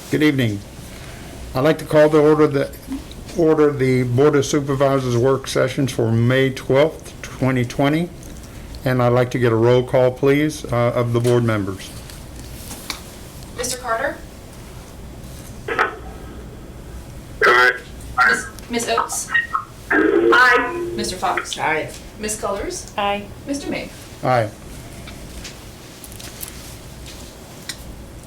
Good evening. I'd like to call to order the Board of Supervisors work sessions for May 12th, 2020. And I'd like to get a roll call, please, of the board members. Mr. Carter? Aye. Ms. Oates? Aye. Mr. Fox? Aye. Ms. Colors? Aye. Mr. May? Aye.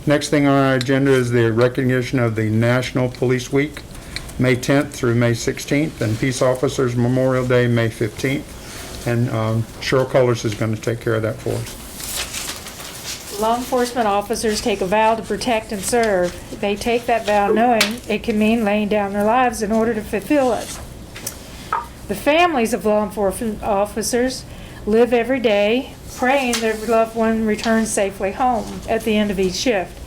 Next thing on our agenda is the recognition of the National Police Week, May 10th through May 16th, and Peace Officers Memorial Day, May 15th. And Cheryl Colors is going to take care of that for us. Law enforcement officers take a vow to protect and serve. They take that vow knowing it can mean laying down their lives in order to fulfill it. The families of law enforcement officers live every day praying their loved one returns safely home at the end of each shift.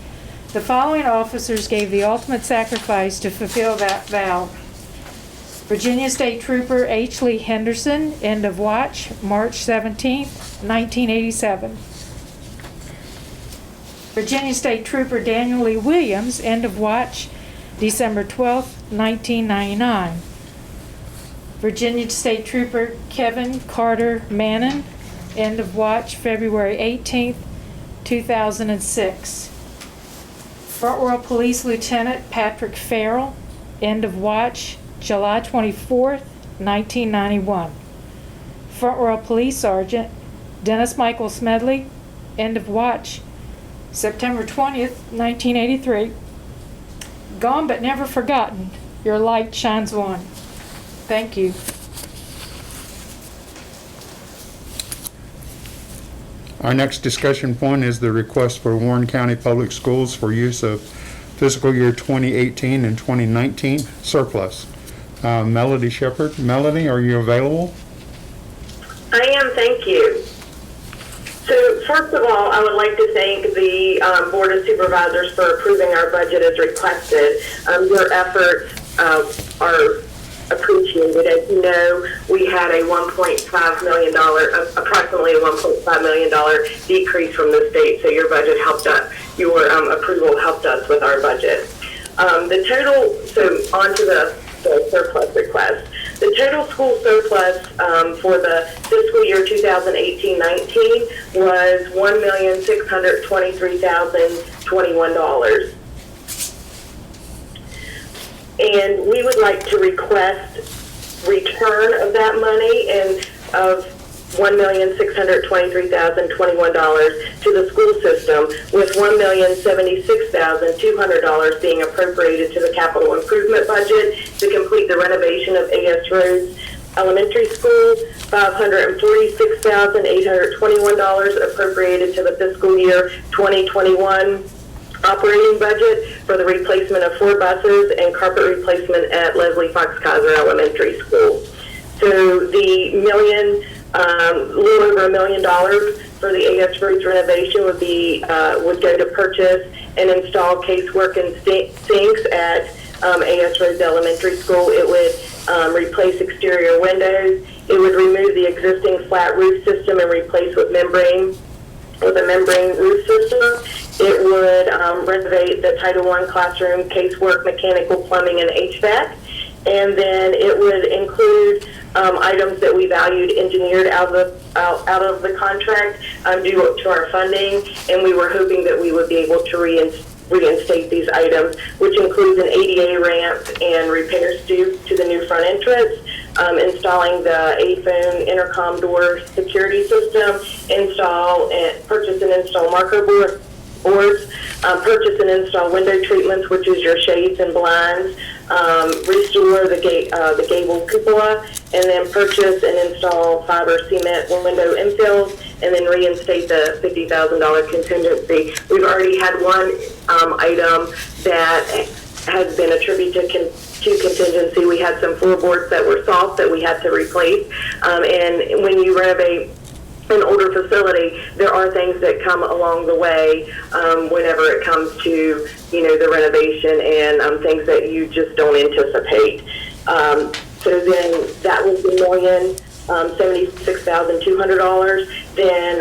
The following officers gave the ultimate sacrifice to fulfill that vow. Virginia State Trooper H. Lee Henderson, end of watch, March 17, 1987. Virginia State Trooper Daniel Lee Williams, end of watch, December 12, 1999. Virginia State Trooper Kevin Carter Mannon, end of watch, February 18, 2006. Front Royal Police Lieutenant Patrick Farrell, end of watch, July 24, 1991. Front Royal Police Sergeant Dennis Michael Smedley, end of watch, September 20th, 1983. Gone but never forgotten. Your light shines on. Thank you. Our next discussion point is the request for Warren County Public Schools for use of fiscal year 2018 and 2019 surplus. Melody Shepard. Melody, are you available? I am, thank you. So first of all, I would like to thank the Board of Supervisors for approving our budget as requested. Your efforts are appreciated. As you know, we had a $1.5 million, approximately a $1.5 million decrease from the state, so your budget helped us, your approval helped us with our budget. The total, so on to the surplus request. The total school surplus for the fiscal year 2018-19 was $1,623,021. And we would like to request return of that money and of $1,623,021 to the school system, with $1,076,200 being appropriated to the capital improvement budget to complete the renovation of A.S. Rose Elementary School, $546,821 appropriated to the fiscal year 2021 operating budget for the replacement of 4 buses and carpet replacement at Leslie Fox Kaiser Elementary School. So the little over $1 million for the A.S. Rose renovation would go to purchase and install casework and sinks at A.S. Rose Elementary School. It would replace exterior windows. It would remove the existing flat roof system and replace with a membrane roof system. It would renovate the Title I classroom, casework, mechanical, plumbing, and HVAC. And then it would include items that we valued engineered out of the contract due to our funding, and we were hoping that we would be able to reinstate these items, which includes an ADA ramp and repairs due to the new front entrance, installing the A-phone intercom door security system, purchase and install marker boards, purchase and install window treatments, which is your shades and blinds, restore the gable cupola, and then purchase and install fiber cement window infills, and then reinstate the $50,000 contingency. We've already had one item that has been attributed to contingency. We had some floorboards that were soft that we had to replace, and when you renovate an older facility, there are things that come along the way whenever it comes to, the renovation and things that you just don't anticipate. So then that was $1,076,200. then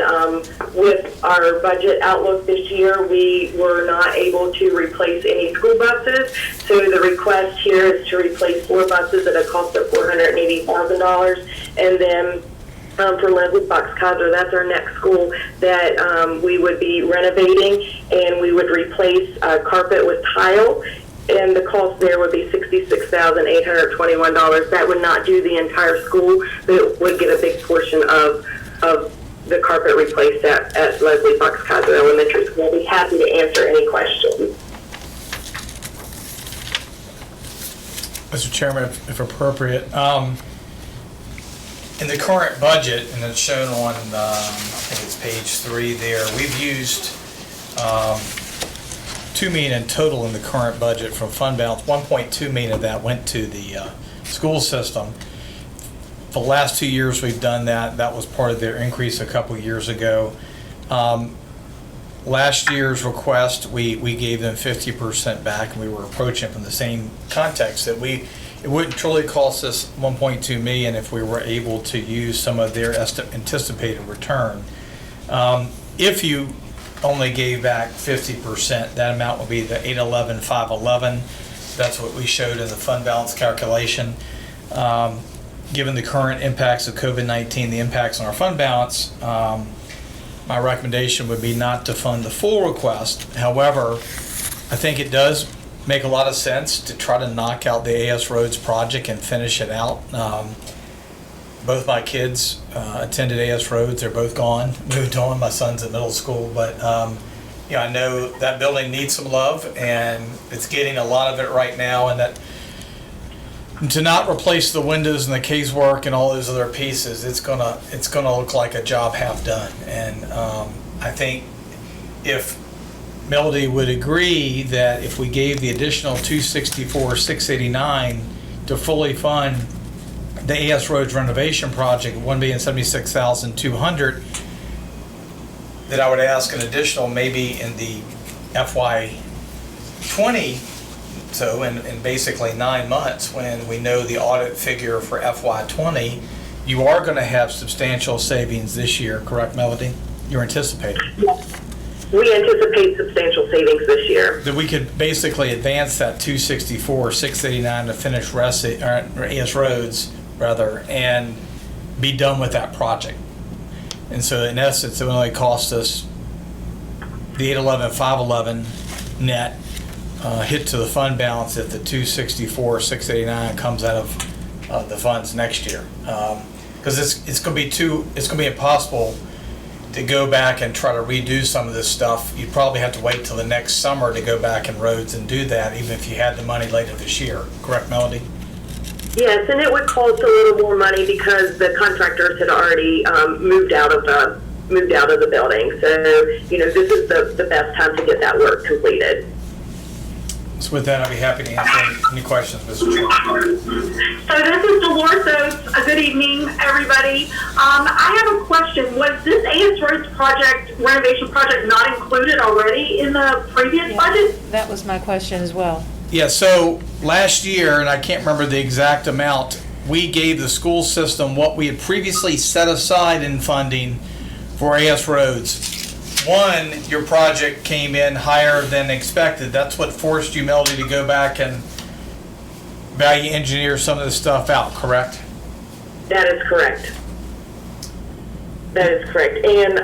with our budget outlook this year, we were not able to replace any school buses. So the request here is to replace 4 buses at a cost of $480,000. And then for Leslie Fox Kaiser, that's our next school that we would be renovating, and we would replace carpet with tile. And the cost there would be $66,821. That would not do the entire school, but it would get a big portion of the carpet replaced at Leslie Fox Kaiser Elementary School. I'll be happy to answer any questions. Mr. Chairman, if appropriate, in the current budget, and it's shown on, I think it's page 3 there, we've used $2 million in total in the current budget from fund balance. $1.2 million of that went to the school system. For the last 2 years we've done that. That was part of their increase a couple of years ago. Last year's request, we gave them 50% back, and we were approaching it from the same context that it wouldn't truly cost us $1.2 million if we were able to use some of their anticipated return. If you only gave back 50%, that amount would be the $811,511. That's what we showed in the fund balance calculation. Given the current impacts of COVID-19, the impacts on our fund balance, my recommendation would be not to fund the full request. However, I think it does make a lot of sense to try to knock out the AS Roads project and finish it out. Both my kids attended AS Roads. They're both gone, moved on. My son's in middle school, but you know, I know that building needs some love, and it's getting a lot of it right now. And that to not replace the windows and the casework and all those other pieces, it's gonna look like a job half done. And I think if Melody would agree that if we gave the additional $264,689 to fully fund the AS Roads renovation project, $1,076,200, that I would ask an additional maybe in the FY20, so in basically 9 months, when we know the audit figure for FY20, you are going to have substantial savings this year, correct, Melody? You're anticipating. We anticipate substantial savings this year. That we could basically advance that $264,689 to finish AS Roads, rather, and be done with that project. And so in essence, it would only cost us the $811,511 net hit to the fund balance if the $264,689 comes out of the funds next year. Because it's going to be impossible to go back and try to redo some of this stuff. You'd probably have to wait till the next summer to go back in roads and do that, even if you had the money later this year. Correct, Melody? Yes, and it would cost a little more money because the contractors had already moved out of the building. So, you know, this is the best time to get that work completed. So with that, I'll be happy to answer any questions, Mr. Chairman. So this is Dolores Oates. Good evening, everybody. I have a question. Was this AS Roads project, renovation project, not included already in the previous budget? That was my question as well. Yeah, so last year, and I can't remember the exact amount, we gave the school system what we had previously set aside in funding for AS Roads. One, your project came in higher than expected. That's what forced you, Melody, to go back and value engineer some of this stuff out, correct? That is correct. That is correct. And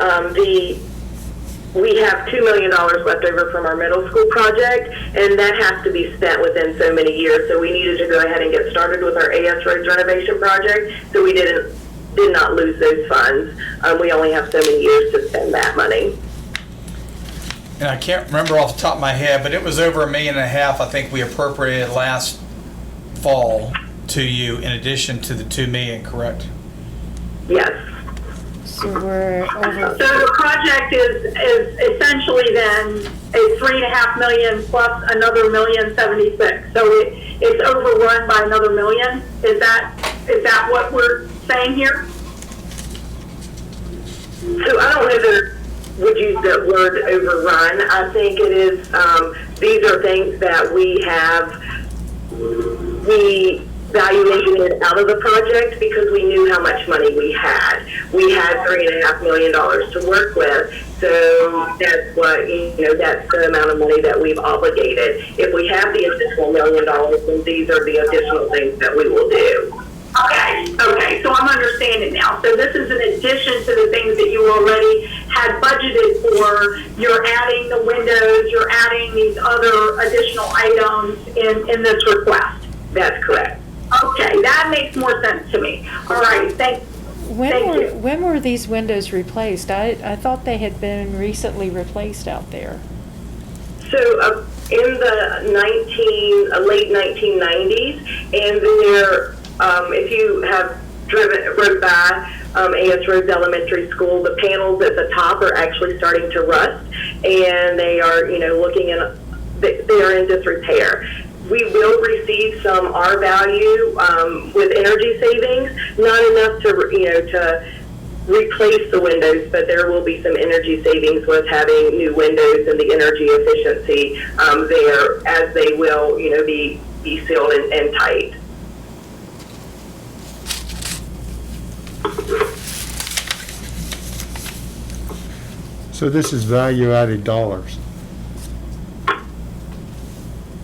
we have $2 million left over from our middle school project, and that has to be spent within so many years. So we needed to go ahead and get started with our AS Roads renovation project, so we did not lose those funds. We only have so many years to spend that money. And I can't remember off the top of my head, but it was over $1.5 million, I think we appropriated last fall to you in addition to the $2 million, correct? Yes. So we're over. So the project is essentially then a $3.5 million plus another $1,076,000. So it's overrun by another $1 million. Is that what we're saying here? So I don't know that would use the word overrun. I think it is, these are things that we valuating it out of the project because we knew how much money we had. We had $3.5 million to work with, so that's what, that's the amount of money that we've obligated. If we have the additional $1 million, then these are the additional things that we will do. Okay, so I'm understanding now. So this is in addition to the things that you already had budgeted for. You're adding the windows, you're adding these other additional items in this request. That's correct. Okay, that makes more sense to me. All right, thank you. When were these windows replaced? I thought they had been recently replaced out there. So in the late 1990s, and there, if you have rode by A.S. Rhodes Elementary School, the panels at the top are actually starting to rust, and they are, they are in disrepair. We will receive some R value with energy savings, not enough to replace the windows, but there will be some energy savings with having new windows and the energy efficiency there, as they will, be sealed and tight. So this is value-added dollars.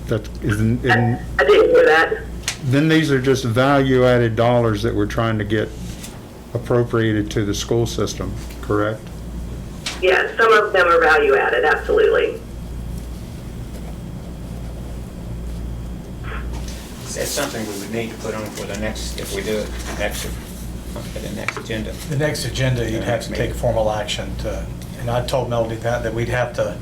That isn't, I didn't hear that. then these are just value-added dollars that we're trying to get appropriated to the school system, correct? Yeah, some of them are value added, absolutely. That's something we would need to put on for the next, if we do it, the next agenda. The next agenda, you'd have to take formal action to, and I told Melody that we'd have to,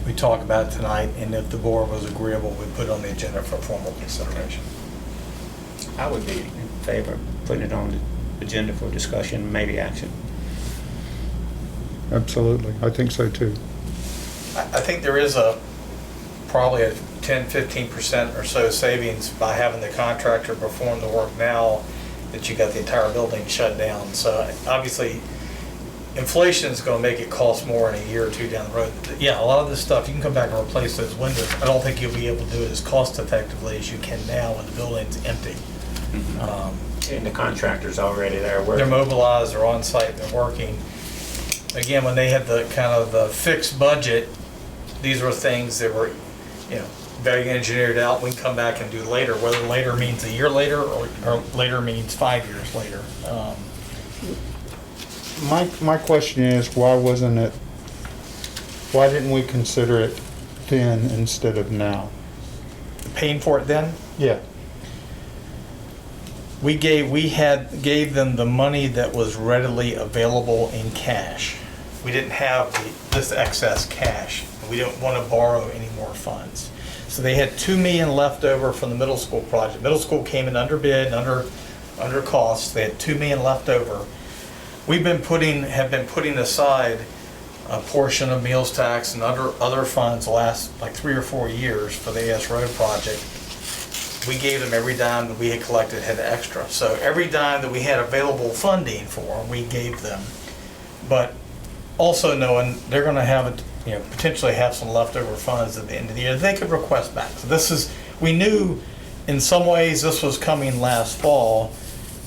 we'd talk about it tonight, and if the board was agreeable, we'd put it on the agenda for formal consideration. I would be in favor of putting it on the agenda for discussion, maybe action. Absolutely, I think so too. I think there is probably a 10-15% or so savings by having the contractor perform the work now that you got the entire building shut down. So obviously, inflation is going to make it cost more in a year or two down the road. Yeah, a lot of this stuff, you can come back and replace those windows. I don't think you'll be able to do it as cost effectively as you can now when the building's empty. And the contractor's already there They're working. mobilized, they're on site, they're working. Again, when they had the kind of the fixed budget, these were things that were, very engineered out. We can come back and do later, whether later means a year later or later means 5 years later. My question is, why didn't we consider it then instead of now? Paying for it then? Yeah. We gave them the money that was readily available in cash. We didn't have this excess cash. We didn't want to borrow any more funds. So they had $2 million left over from the middle school project. Middle school came in under bid, under cost. They had $2 million left over. Have been putting aside a portion of meals tax and other funds the last like 3 or 4 years for the AS Road project. We gave them every dime that we had collected had extra. So every dime that we had available funding for, we gave them. But also knowing they're going to have potentially have some leftover funds at the end of the year they could request back. So we knew in some ways this was coming last fall.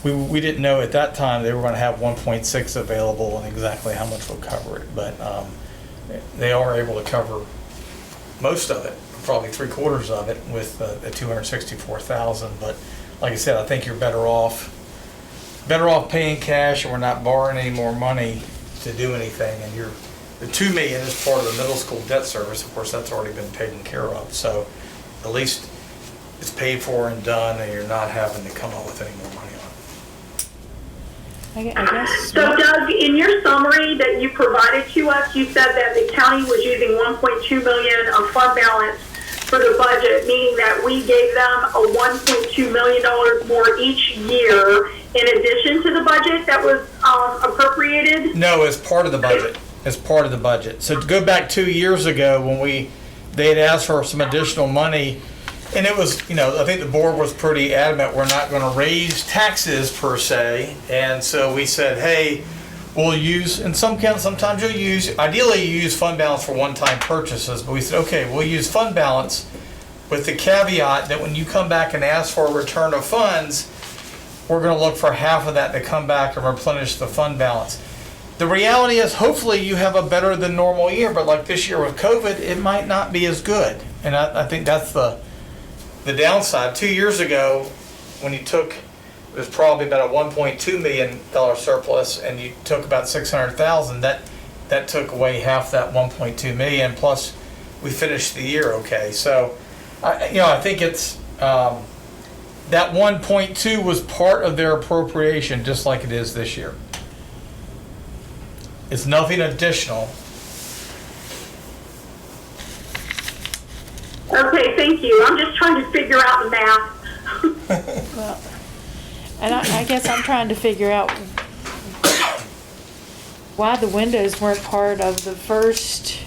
We didn't know at that time they were going to have 1.6 available and exactly how much will cover it. But they are able to cover most of it, probably 3/4 of it with the $264,000. But like I said, I think you're better off paying cash, and we're not borrowing any more money to do anything. And the $2 million is part of the middle school debt service. Of course, that's already been taken care of. So at least it's paid for and done, and you're not having to come up with any more money on it. I guess. So Doug, in your summary that you provided to us, you said that the county was using $1.2 million of fund balance for the budget, meaning that we gave them a $1.2 million more each year in addition to the budget that was appropriated? No, as part of the budget. As part of the budget. So to go back 2 years ago when they had asked for some additional money, and it was, I think the board was pretty adamant we're not going to raise taxes per se, and so we said, hey, we'll use, in some counties, sometimes ideally you use fund balance for one-time purchases, but we said, okay, we'll use fund balance with the caveat that when you come back and ask for a return of funds, we're gonna look for half of that to come back and replenish the fund balance. The reality is, hopefully you have a better than normal year, but like this year with COVID, it might not be as good. And I think that's the downside. 2 years ago, when you took, it was probably about a $1.2 million surplus, and you took about 600,000, that took away half that 1.2 million, plus we finished the year okay. So, I think it's, that 1.2 was part of their appropriation, just like it is this year. It's nothing additional. Okay, thank you. I'm just trying to figure out the math. Well, and I guess I'm trying to figure out why the windows weren't part of the first.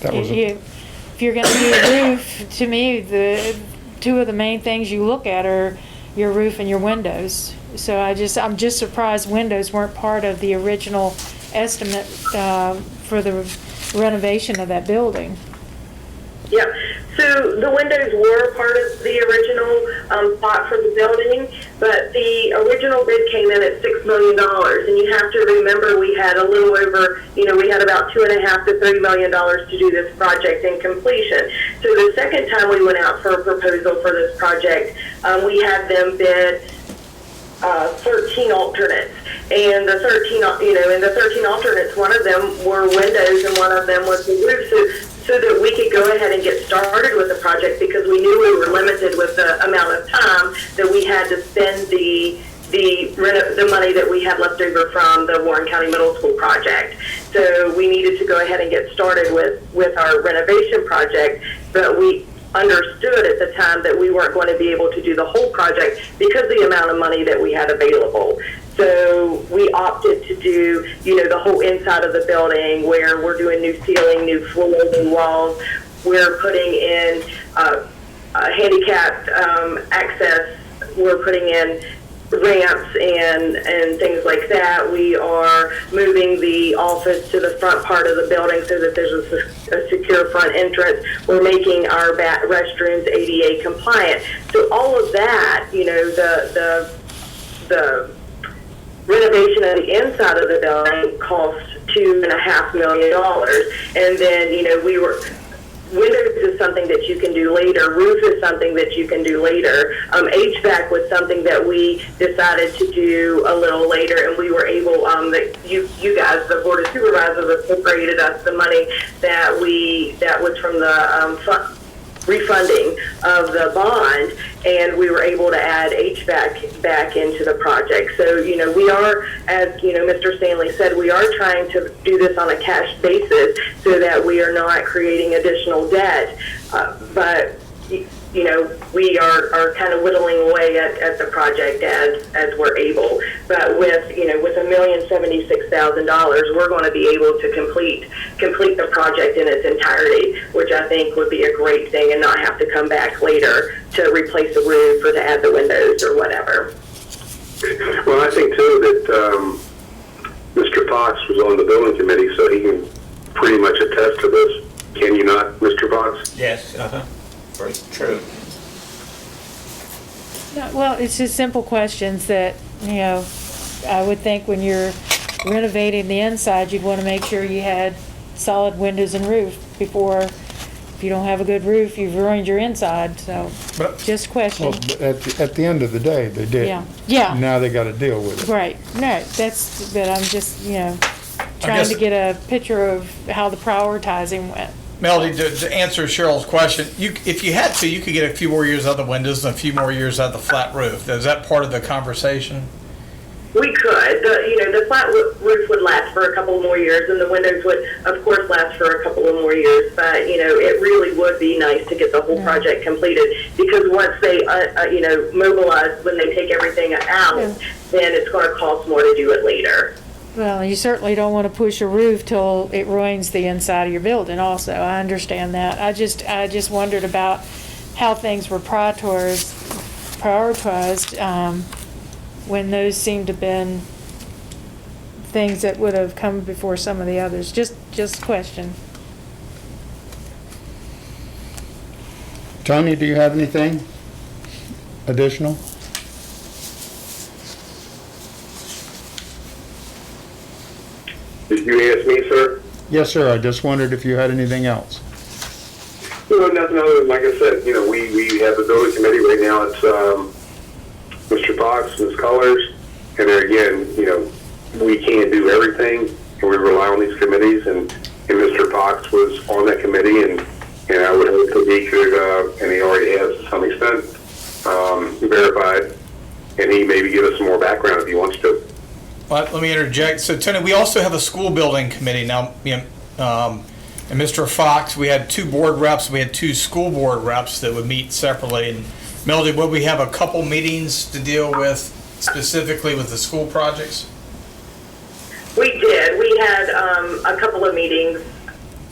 That was, If you're gonna do a roof, to me, the two of the main things you look at are your roof and your windows. So I'm just surprised windows weren't part of the original estimate for the renovation of that building. Yeah, so the windows were part of the original plot for the building, but the original bid came in at $6 million. And you have to remember we had a little over, we had about $2.5 to $3 million to do this project in completion. So the second time we went out for a proposal for this project, we had them bid 13 alternates. And the 13, in the 13 alternates, one of them were windows and one of them was the roof. So that we could go ahead and get started with the project, because we knew we were limited with the amount of time that we had to spend the money that we had left over from the Warren County Middle School project. So we needed to go ahead and get started with our renovation project, but we understood at the time that we weren't going to be able to do the whole project because of the amount of money that we had available. So we opted to do, the whole inside of the building, where we're doing new ceiling, new floors, new walls. We're putting in handicapped access. We're putting in ramps and things like that. We are moving the office to the front part of the building so that there's a secure front entrance. We're making our restrooms ADA compliant. So all of that, the renovation of the inside of the building cost $2.5 million. And then, windows is something that you can do later. Roof is something that you can do later. HVAC was something that we decided to do a little later, and we were able, you guys, the Board of Supervisors, appropriated us the money that was from the refunding of the bond, and we were able to add HVAC back into the project. So, we are, as, Mr. Stanley said, we are trying to do this on a cash basis so that we are not creating additional debt. But, we are kind of whittling away at the project as we're able. But with $1,076,000, we're going to be able to complete the project in its entirety, which I think would be a great thing, and not have to come back later to replace the roof or to add the windows or whatever. Well, I think too that Mr. Fox was on the building committee, so he can pretty much attest to this. Can you not, Mr. Fox? Yes, very true. No, well, it's just simple questions that, I would think when you're renovating the inside, you'd want to make sure you had solid windows and roof before. If you don't have a good roof, you've ruined your inside. So, just question. well, at the end of the day, they did. Yeah. Now they got to deal with it. Right. But I'm just, trying to get a picture of how the prioritizing went. Melody, to answer Cheryl's question, if you had to, you could get a few more years out of the windows and a few more years out of the flat roof. Is that part of the conversation? We could. The flat roof would last for a couple more years, and the windows would, of course, last for a couple of more years. But, it really would be nice to get the whole project completed, because once they, mobilize, when they take everything out, then it's going to cost more to do it later. Well, you certainly don't want to push a roof till it ruins the inside of your building also. I understand that. I just wondered about how things were prioritized when those seemed to have been things that would have come before some of the others. Just question. Tony, do you have anything additional? Did you ask me, sir? Yes, sir. I just wondered if you had anything else. Nothing other than, like I said, we have the building committee right now. It's Mr. Fox, Ms. Colors, and there again, we can't do everything, and we rely on these committees, and Mr. Fox was on that committee, and I would hope that he could, and he already has to some extent, verified, and he maybe give us some more background if he wants to. Well, let me interject. So, Tony, we also have a school building committee now. And Mr. Fox, we had 2 board reps. We had 2 school board reps that would meet separately. And Melody, would we have a couple meetings to deal with specifically with the school projects? We did. We had a couple of meetings,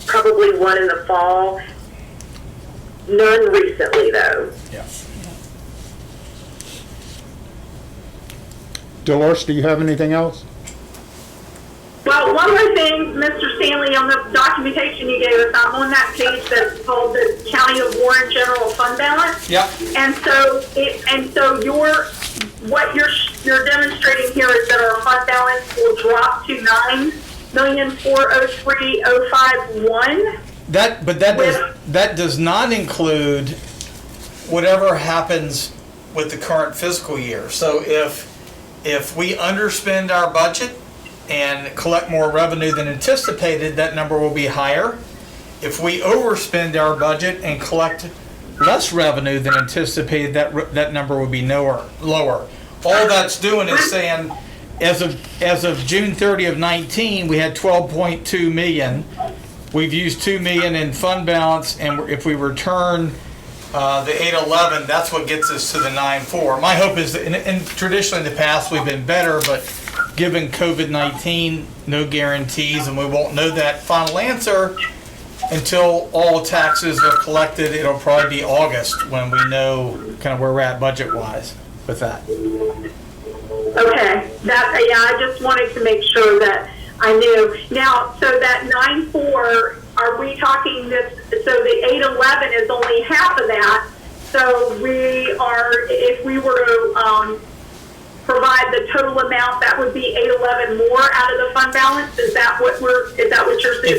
probably one in the fall. None recently, though. Yeah. Dolores, do you have anything else? Well, one more thing, Mr. Stanley, on the documentation you gave us, I'm on that page that's called the County of Warren General Fund Balance. Yep. And so what you're demonstrating here is that our fund balance will drop to $9,403,051. That does not include whatever happens with the current fiscal year. So if we underspend our budget and collect more revenue than anticipated, that number will be higher. If we overspend our budget and collect less revenue than anticipated, that number will be lower. All that's doing is saying, as of June 30 of 19, we had 12.2 million. We've used 2 million in fund balance, and if we return the 811, that's what gets us to the 9.4. My hope is that, and traditionally in the past we've been better, but given COVID-19, no guarantees, and we won't know that final answer until all taxes are collected. It'll probably be August when we know kind of where we're at budget-wise with that. Okay, I just wanted to make sure that I knew. Now, so that 9.4, are we talking this, so the 811 is only half of that, so if we were to provide the total amount, that would be 811 more out of the fund balance? Is that what you're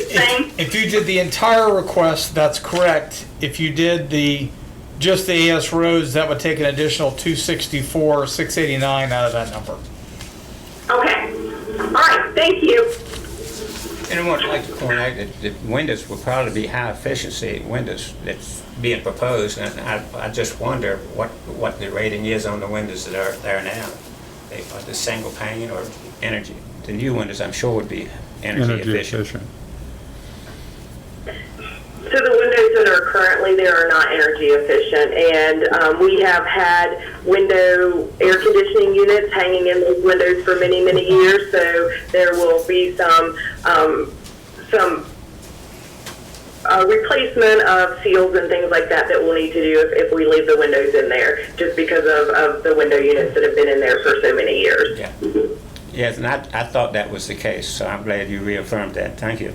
saying? If you did the entire request, that's correct. If you did just the AS roads, that would take an additional 264, 689 out of that number. Okay. All right. Thank you. And I would like to point out that the windows will probably be high efficiency windows that's being proposed, and I just wonder what the rating is on the windows that are there now. Are the single pane or energy? The new windows, I'm sure, would be energy efficient. So the windows that are currently there are not energy efficient, and we have had window air conditioning units hanging in those windows for many, many years, so there will be some replacement of seals and things like that we'll need to do if we leave the windows in there, just because of the window units that have been in there for so many years. Yeah. Yes, and I thought that was the case, so I'm glad you reaffirmed that. Thank you.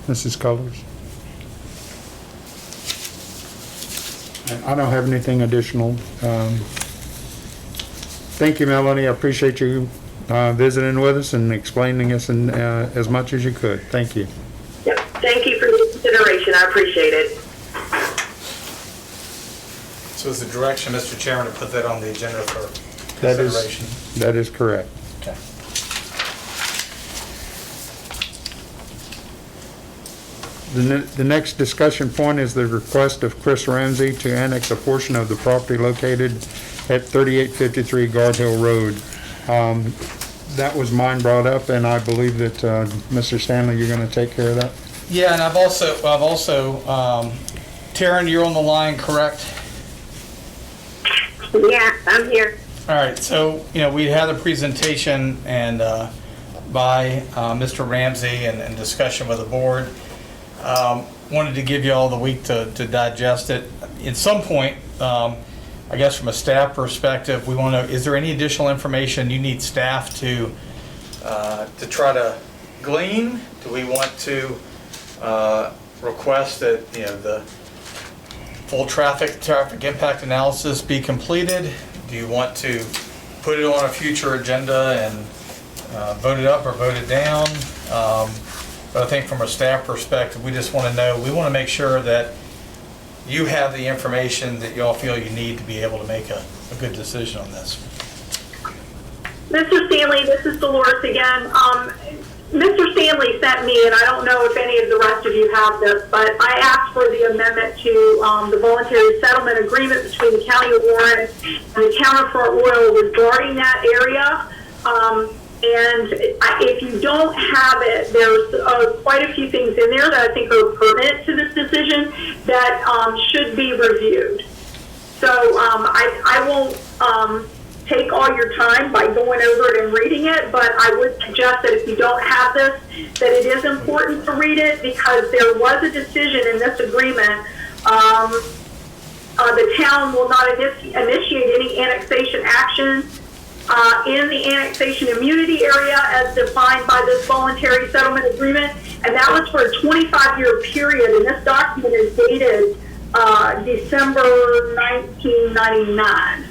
Mrs. Colors? I don't have anything additional. Thank you, Melanie. I appreciate you visiting with us and explaining us as much as you could. Thank you. Yep. Thank you for the consideration. I appreciate it. So is the direction, Mr. Chairman, to put that on the agenda for consideration? That is correct. Okay. The next discussion point is the request of Chris Ramsey to annex a portion of the property located at 3853 Guard Hill Road. That was mine brought up, and I believe that Mr. Stanley, you're going to take care of that. Yeah, and I've also, Taryn, you're on the line, correct? Yeah, I'm here. All right, so, we had a presentation and by Mr. Ramsey and discussion with the board. Wanted to give you all the week to digest it. At some point, I guess from a staff perspective, we want to, is there any additional information you need staff to try to glean? Do we want to request that, the full traffic impact analysis be completed? Do you want to put it on a future agenda and vote it up or vote it down? But I think from a staff perspective, we just want to know, we want to make sure that you have the information that y'all feel you need to be able to make a good decision on this. Mr. Stanley, this is Dolores again. Mr. Stanley sent me, and I don't know if any of the rest of you have this, but I asked for the amendment to the voluntary settlement agreement between the County of Warren and the Town of Fort Royal regarding that area. And if you don't have it, there's quite a few things in there that I think are pertinent to this decision that should be reviewed. So I won't take all your time by going over it and reading it, but I would suggest that if you don't have this, that it is important to read it, because there was a decision in this agreement. The town will not initiate any annexation action in the annexation immunity area as defined by this voluntary settlement agreement, and that was for a 25-year period, and this document is dated December 1999.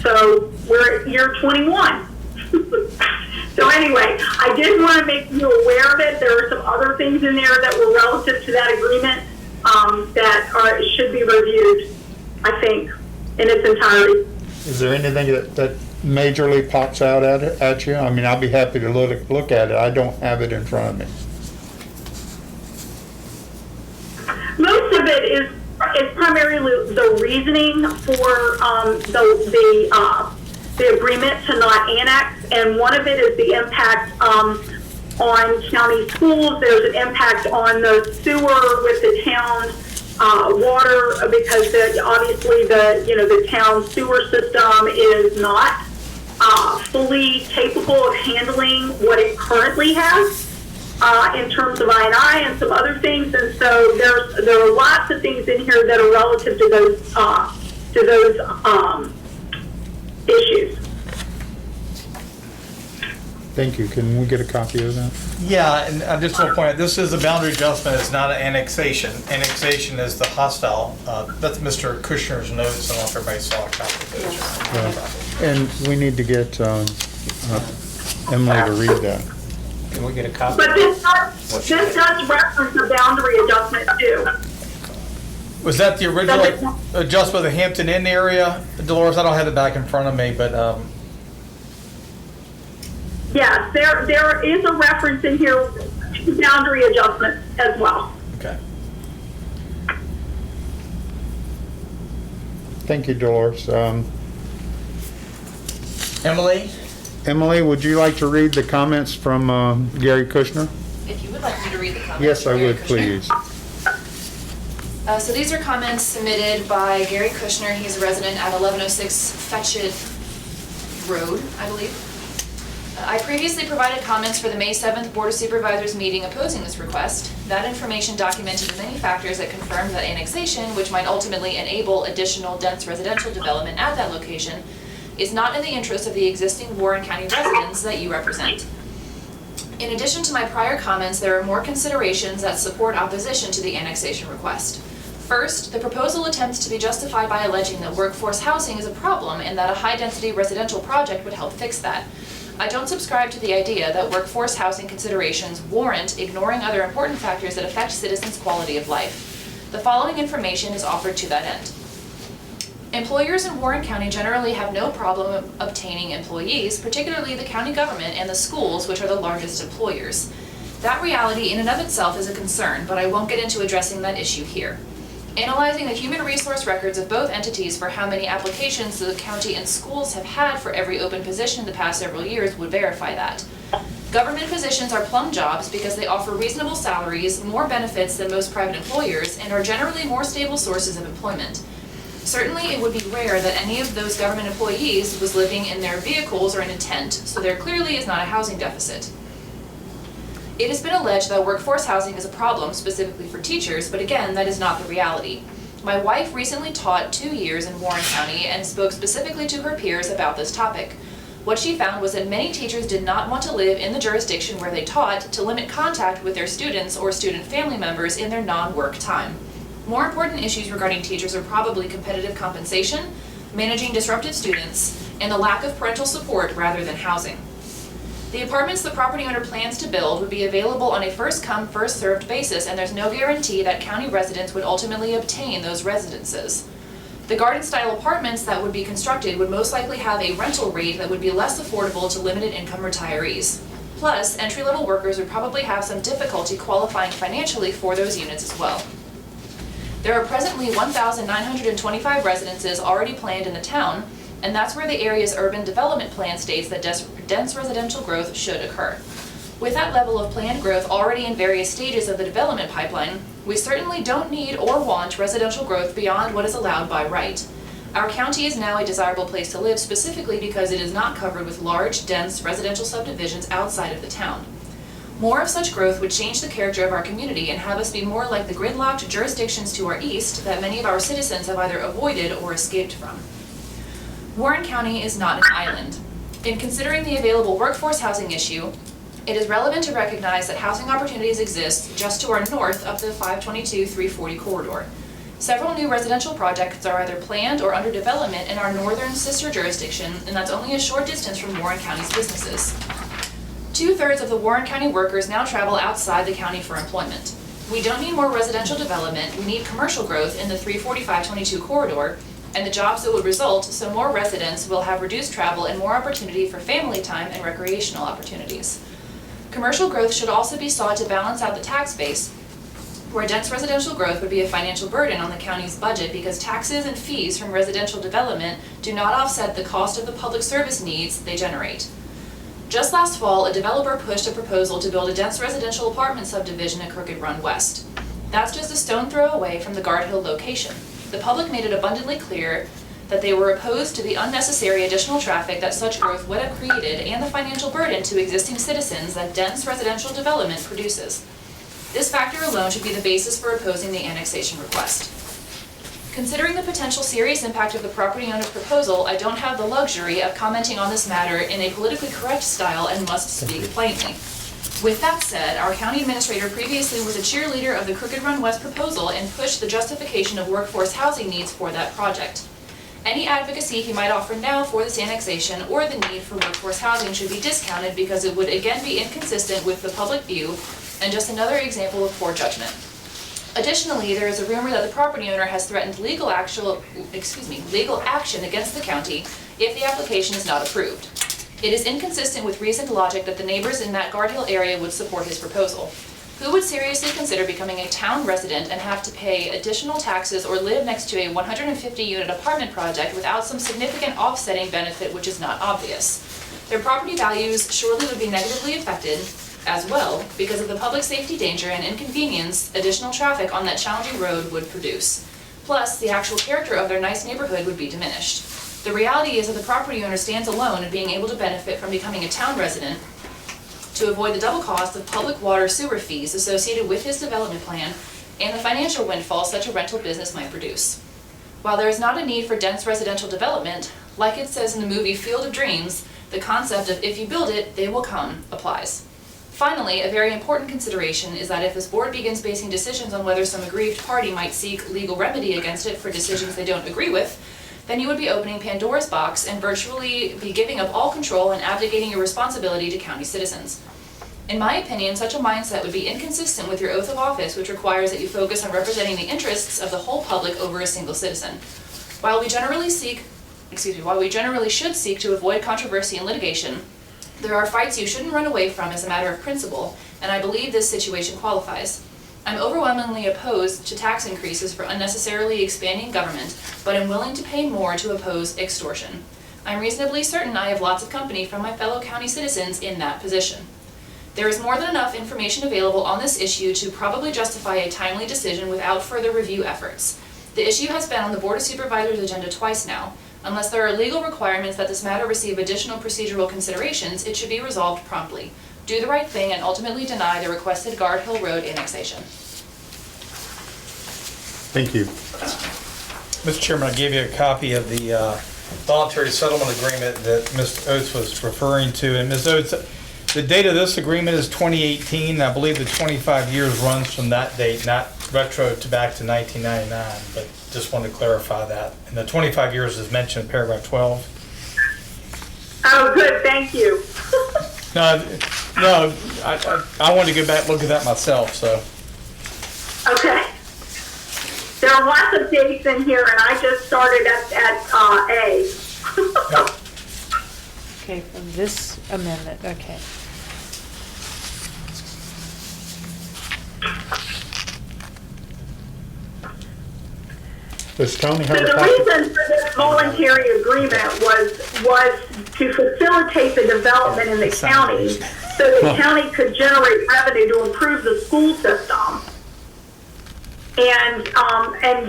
So we're at year 21. So anyway, I did want to make you aware of it. There are some other things in there that were relative to that agreement that should be reviewed, I think, in its entirety. Is there anything that majorly pops out at you? I mean, I'll be happy to look at it. I don't have it in front of me. Most of it is primarily the reasoning for the agreement to not annex, and one of it is the impact on county schools. There's an impact on the sewer with the town water, because obviously the town sewer system is not fully capable of handling what it currently has in terms of I&I and some other things, and so there are lots of things in here that are relative to those issues. Thank you. Can we get a copy of that? Yeah, and I just want to point out, this is a boundary adjustment, it's not an annexation. Annexation is the hostile, that's Mr. Kushner's notes, I don't know if everybody saw a copy of those. And we need to get Emily to read that. Can we get a copy? But this does reference the boundary adjustment too. Was that the original adjustment of the Hampton Inn area? Dolores, I don't have it back in front of me, but Yes, there is a reference in here to boundary adjustment as well. okay. Thank you, Dolores. Emily, would you like to read the comments from Gary Kushner? If you would like me to read the comments. Yes, I from Gary would, Kushner. please. So these are comments submitted by Gary Kushner. He's a resident at 1106 Fetchit Road, I believe. I previously provided comments for the May 7th Board of Supervisors meeting opposing this request. That information documented the many factors that confirmed that annexation, which might ultimately enable additional dense residential development at that location, is not in the interest of the existing Warren County residents that you represent. In addition to my prior comments, there are more considerations that support opposition to the annexation request. First, the proposal attempts to be justified by alleging that workforce housing is a problem and that a high-density residential project would help fix that. I don't subscribe to the idea that workforce housing considerations warrant ignoring other important factors that affect citizens' quality of life. The following information is offered to that end. Employers in Warren County generally have no problem obtaining employees, particularly the county government and the schools, which are the largest employers. That reality in and of itself is a concern, but I won't get into addressing that issue here. Analyzing the human resource records of both entities for how many applications the county and schools have had for every open position in the past several years would verify that. Government positions are plum jobs because they offer reasonable salaries, more benefits than most private employers, and are generally more stable sources of employment. Certainly, it would be rare that any of those government employees was living in their vehicles or in a tent, so there clearly is not a housing deficit. It has been alleged that workforce housing is a problem specifically for teachers, but again, that is not the reality. My wife recently taught 2 years in Warren County and spoke specifically to her peers about this topic. What she found was that many teachers did not want to live in the jurisdiction where they taught to limit contact with their students or student family members in their non-work time. More important issues regarding teachers are probably competitive compensation, managing disruptive students, and the lack of parental support rather than housing. The apartments the property owner plans to build would be available on a first-come, first-served basis, and there's no guarantee that county residents would ultimately obtain those residences. The garden-style apartments that would be constructed would most likely have a rental rate that would be less affordable to limited-income retirees. Plus, entry-level workers would probably have some difficulty qualifying financially for those units as well. There are presently 1,925 residences already planned in the town, and that's where the area's urban development plan states that dense residential growth should occur. With that level of planned growth already in various stages of the development pipeline, we certainly don't need or want residential growth beyond what is allowed by right. Our county is now a desirable place to live specifically because it is not covered with large, dense residential subdivisions outside of the town. More of such growth would change the character of our community and have us be more like the gridlocked jurisdictions to our east that many of our citizens have either avoided or escaped from. Warren County is not an island. In considering the available workforce housing issue, it is relevant to recognize that housing opportunities exist just to our north of the 522-340 corridor. Several new residential projects are either planned or under development in our northern sister jurisdiction, and that's only a short distance from Warren County's businesses. 2/3 of the Warren County workers now travel outside the county for employment. We don't need more residential development, we need commercial growth in the 345-22 corridor, and the jobs that would result, so more residents will have reduced travel and more opportunity for family time and recreational opportunities. Commercial growth should also be sought to balance out the tax base, where dense residential growth would be a financial burden on the county's budget because taxes and fees from residential development do not offset the cost of the public service needs they generate. Just last fall, a developer pushed a proposal to build a dense residential apartment subdivision at Crooked Run West. That's just a stone throw away from the Guard Hill location. The public made it abundantly clear that they were opposed to the unnecessary additional traffic that such growth would have created and the financial burden to existing citizens that dense residential development produces. This factor alone should be the basis for opposing the annexation request. Considering the potential serious impact of the property owner's proposal, I don't have the luxury of commenting on this matter in a politically correct style and must speak plainly. With that said, our county administrator previously was a cheerleader of the Crooked Run West proposal and pushed the justification of workforce housing needs for that project. Any advocacy he might offer now for this annexation or the need for workforce housing should be discounted because it would again be inconsistent with the public view and just another example of poor judgment. Additionally, there is a rumor that the property owner has threatened legal action against the county if the application is not approved. It is inconsistent with reasoned logic that the neighbors in that Guard Hill area would support his proposal. Who would seriously consider becoming a town resident and have to pay additional taxes or live next to a 150-unit apartment project without some significant offsetting benefit which is not obvious? Their property values surely would be negatively affected as well because of the public safety danger and inconvenience additional traffic on that challenging road would produce. Plus, the actual character of their nice neighborhood would be diminished. The reality is that the property owner stands alone in being able to benefit from becoming a town resident to avoid the double cost of public water sewer fees associated with his development plan and the financial windfall such a rental business might produce. While there is not a need for dense residential development, like it says in the movie Field of Dreams, the concept of if you build it, they will come applies. Finally, a very important consideration is that if this board begins basing decisions on whether some aggrieved party might seek legal remedy against it for decisions they don't agree with, then you would be opening Pandora's box and virtually be giving up all control and abdicating your responsibility to county citizens. In my opinion, such a mindset would be inconsistent with your oath of office, which requires that you focus on representing the interests of the whole public over a single citizen. While we generally should seek to avoid controversy and litigation, there are fights you shouldn't run away from as a matter of principle, and I believe this situation qualifies. I'm overwhelmingly opposed to tax increases for unnecessarily expanding government, but am willing to pay more to oppose extortion. I'm reasonably certain I have lots of company from my fellow county citizens in that position. There is more than enough information available on this issue to probably justify a timely decision without further review efforts. The issue has been on the Board of Supervisors' agenda twice now. Unless there are legal requirements that this matter receive additional procedural considerations, it should be resolved promptly. Do the right thing and ultimately deny the requested Guard Hill Road annexation. Thank you. Mr. Chairman, I gave you a copy of the voluntary settlement agreement that Ms. Oates was referring to. And Ms. Oates, The date of this agreement is 2018. I believe the 25 years runs from that date, not retro to back to 1999, but just wanted to clarify that. And the 25 years is mentioned in paragraph 12. Oh, good, thank you. No, I wanted to go back and look at that myself, so. Okay. There are lots of dates in here, and I just started at A. Okay, from this amendment, okay. Does Tony So have a the copy? reason for this voluntary agreement was to facilitate the development in the county so the county could generate revenue to improve the school system. And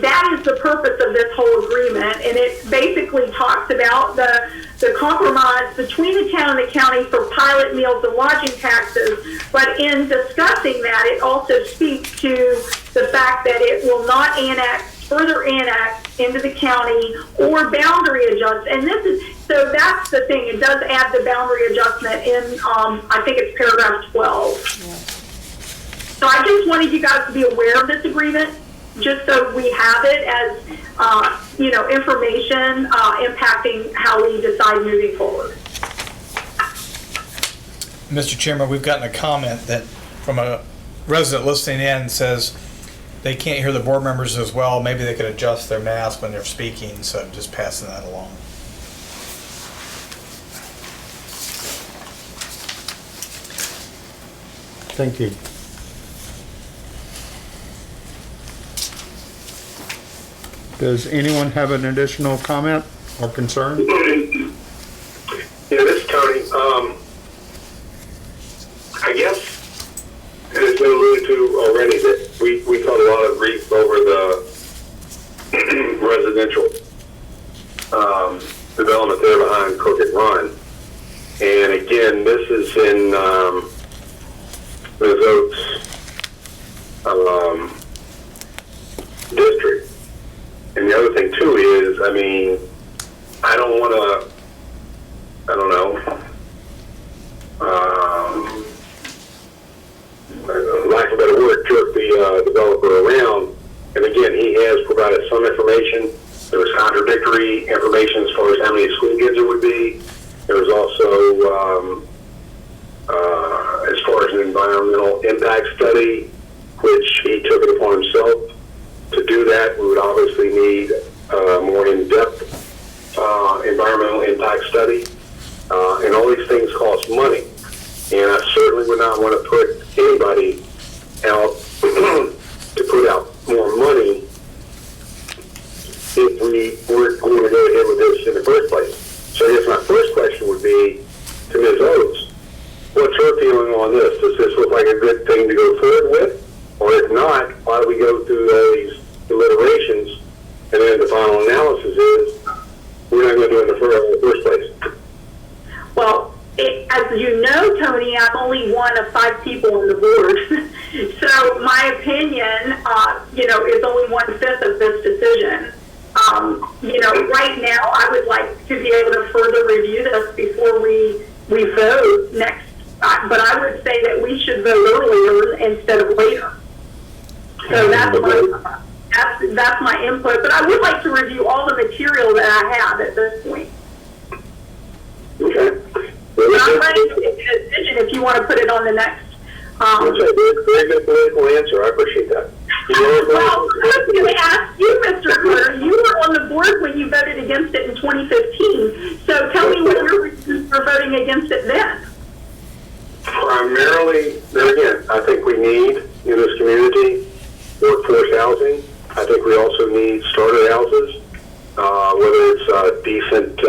that is the purpose of this whole agreement. And it basically talks about the compromise between the town and the county for pilot meals and lodging taxes. But in discussing that, it also speaks to the fact that it will not further annex into the county or boundary adjust. And so that's the thing. It does add the boundary adjustment in, I think it's paragraph 12. Yeah. So I just wanted you guys to be aware of this agreement, just so we have it as, information impacting how we decide moving forward. Mr. Chairman, we've gotten a comment that from a resident listening in says they can't hear the board members as well. Maybe they could adjust their mask when they're speaking, so I'm just passing that along. Thank you. Does anyone have an additional comment or concern? Yeah, this is Tony. I guess it has been alluded to already that we caught a lot of grief over the residential development there behind Crooked Run. And again, this is in Ms. Oaks' district. And the other thing too is, I mean, I don't want to, lack of a better word, jerk the developer around. And again, he has provided some information. There was contradictory information as far as how many school kids it would be. There was also, as far as an environmental impact study, which he took it upon himself. To do that, we would obviously need a more in-depth environmental impact study. And all these things cost money. And I certainly would not want to put anybody out to put out more money if we weren't going to go ahead with this in the first place. So I guess my first question would be to Ms. Oates, what's her feeling on this? Does this look like a good thing to go forward with? Or if not, why do we go through all these deliberations and then the final analysis is we're not going to do it in the first place? Well, as you know, Tony, I'm only one of 5 people on the board. So my opinion, is only 1/5 of this decision. Right now, I would like to be able to further review this before we vote next. But I would say that we should vote earlier instead of later. So that's my input. But I would like to review all the material that I have at this point. Okay. But I'm ready to make a decision if you want to put it on the next. That's a very good political answer. I appreciate that. Well, I was going to ask you, Mr. Carter, you were on the board when you voted against it in 2015. So tell me what your reasons for voting against it then. Primarily, there again, I think we need in this community workforce housing. I think we also need starter houses, whether it's decent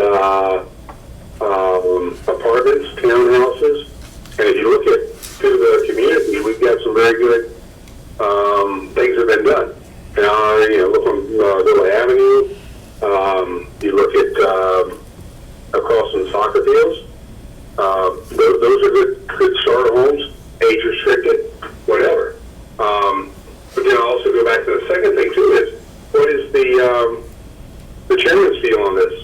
apartments, townhouses. And if you look at through the community, we've got some very good things that have been done. Look on Villa Avenue. You look at across from the soccer fields. Those are good starter homes, age restricted, whatever. But then I also go back to the second thing too is what is the chairman's feel on this?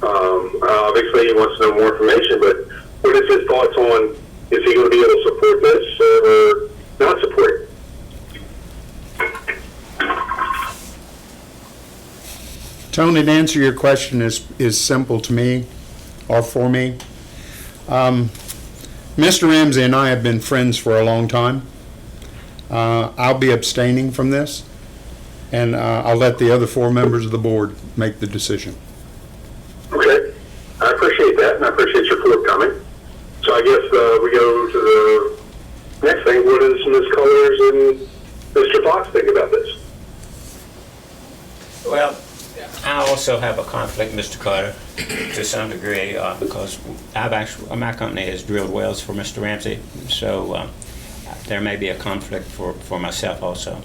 Obviously he wants to know more information, but what is his thoughts on is he going to be able to support this or not support it? Tony, to answer your question is simple to me, or for me. Mr. Ramsey and I have been friends for a long time. I'll be abstaining from this, and I'll let the other 4 members of the board make the decision. Okay, I appreciate that, and I appreciate your forthcoming. So I guess we go to the next thing. What does Ms. Colors and Mr. Fox think about this? Well, I also have a conflict, Mr. Carter, to some degree, because my company has drilled wells for Mr. Ramsey, so there may be a conflict for myself also.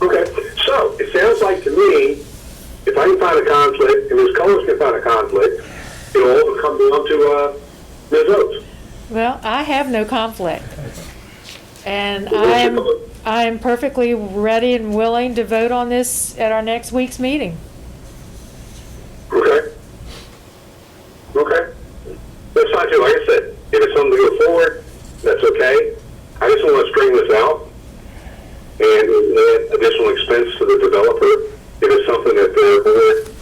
Okay, so it sounds like to me, if I can find a conflict, and Ms. Colors can find a conflict, it'll all come down to Ms. Oates. Well, I have no conflict. And I am perfectly ready and willing to vote on this at our next week's meeting. Okay. Okay. That's fine too. Like I said, if it's something to go forward, that's okay. I just want to string this out and add additional expense to the developer if it's something that the board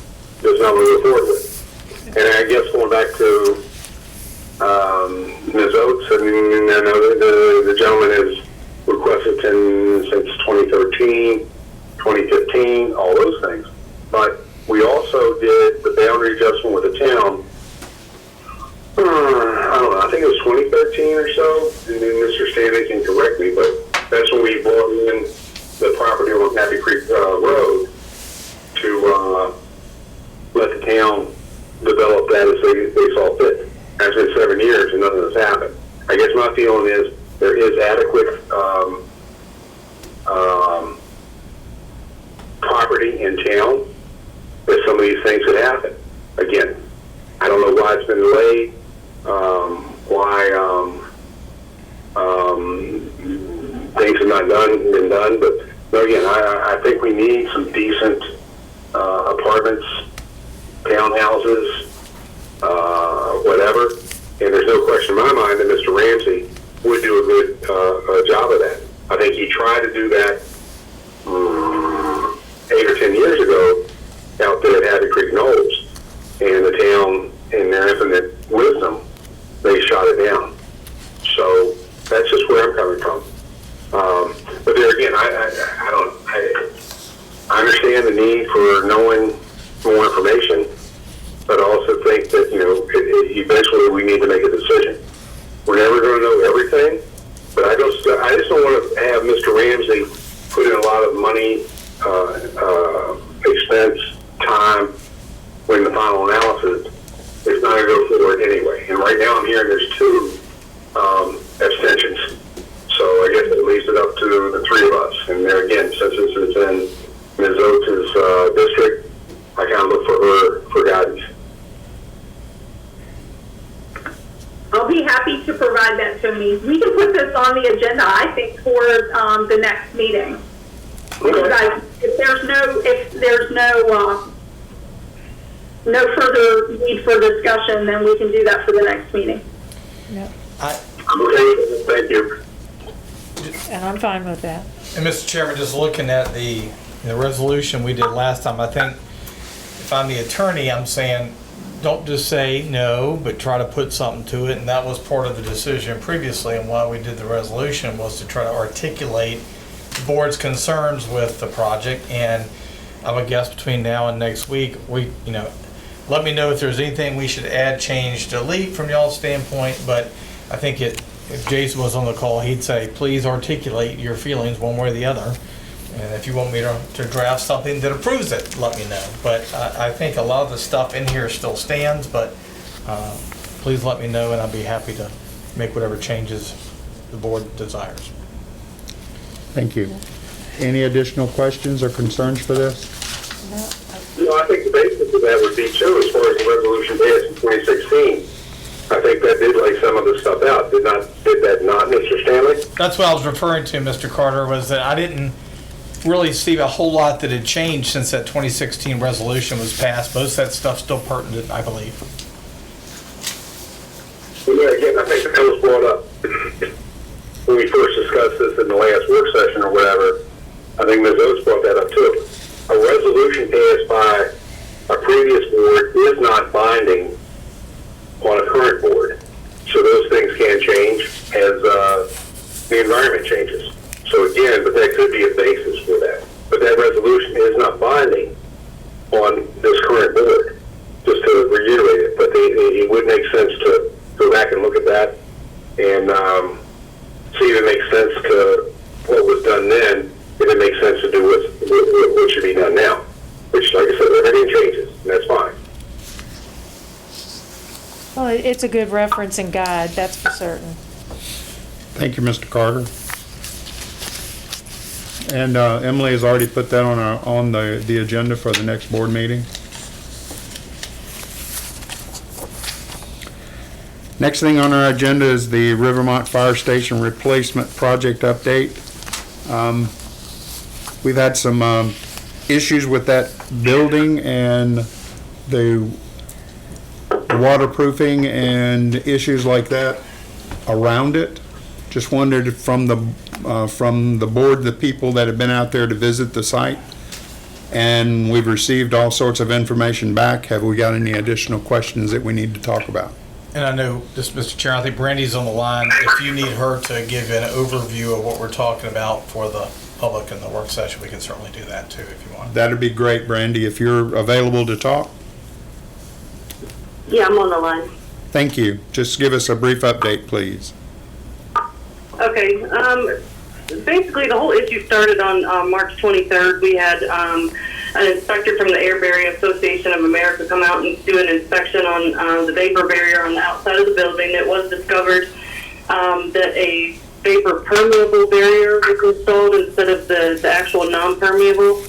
does not want to go forward with. And I guess going back to Ms. Oates, I mean, I know the gentleman has requested since 2013, 2015, all those things. But we also did the boundary adjustment with the town, I don't know, I think it was 2013 or so, and then Mr. Stanley can correct me, but that's when we bought in the property on Happy Creek Road to let the town develop that as they saw fit. It's been 7 years and nothing has happened. I guess my feeling is there is adequate property in town that some of these things could happen. Again, I don't know why it's been delayed, why things have not been done, but no, again, I think we need some decent apartments, townhouses, whatever, and there's no question in my mind that Mr. Ramsey would do a good job of that. I think he tried to do that 8 or 10 years ago out there at Happy Creek Knolls, and the town, in their infinite wisdom, they shot it down. So that's just where I'm coming from. But there again, I understand the need for knowing more information, but I also think that, eventually we need to make a decision. We're never going to know everything, but I just don't want to have Mr. Ramsey put in a lot of money, expense, time, when the final analysis is not going to go forward anyway. And right now I'm hearing there's 2 abstentions. So I guess it leaves it up to the 3 of us. And there again, since this is in Ms. Oates' district, I kind of look for her for guidance. I'll be happy to provide that to me. We can put this on the agenda, I think, for the next meeting. Okay. If there's no further need for discussion, then we can do that for the next meeting. No, Okay, thank you. and I'm fine with that. And Mr. Chairman, just looking at the resolution we did last time, I think if I'm the attorney, I'm saying, don't just say no, but try to put something to it. And that was part of the decision previously, and why we did the resolution was to try to articulate the board's concerns with the project. And I would guess between now and next week, let me know if there's anything we should add, change, delete from y'all's standpoint. But I think if Jason was on the call, he'd say, please articulate your feelings one way or the other. And if you want me to draft something that approves it, let me know. But I think a lot of the stuff in here still stands, but please let me know, and I'll be happy to make whatever changes the board desires. Thank you. Any additional questions or concerns for this? I think the basis of that would be too, as far as the resolution passed in 2016. I think that did lay some of the stuff out. Did that not, Mr. Stanley? That's what I was referring to, Mr. Carter, was that I didn't really see a whole lot that had changed since that 2016 resolution was passed. Most of that stuff's still pertinent, I believe. Well, yeah, again, I think that was brought up when we first discussed this in the last work session or whatever. I think Ms. Oates brought that up too. A resolution passed by a previous board is not binding on a current board. So those things can change as the environment changes. So again, but that could be a basis for that. But that resolution is not binding on this current board, just to reiterate it. But it would make sense to go back and look at that and see if it makes sense to what was done then, if it makes sense to do what should be done now. Which, like I said, everything changes, and that's fine. Well, it's a good reference and guide, that's for certain. Thank you, Mr. Carter. And Emily has already put that on the agenda for the next board meeting. Next thing on our agenda is the Rivermont Fire Station Replacement Project Update. We've had some issues with that building and the waterproofing and issues like that around it. Just wondered from the board, the people that have been out there to visit the site, and we've received all sorts of information back. Have we got any additional questions that we need to talk about? And I know this, Mr. Chair, I think Brandy's on the line. If you need her to give an overview of what we're talking about for the public in the work session, we can certainly do that too if you want. That'd be great, Brandy, if you're available to talk. Yeah, I'm on the line. Thank you. Just give us a brief update, please. Okay, basically the whole issue started on March 23rd. We had an inspector from the Air Barrier Association of America come out and do an inspection on the vapor barrier on the outside of the building. It was discovered that a vapor permeable barrier was installed instead of the actual non-permeable.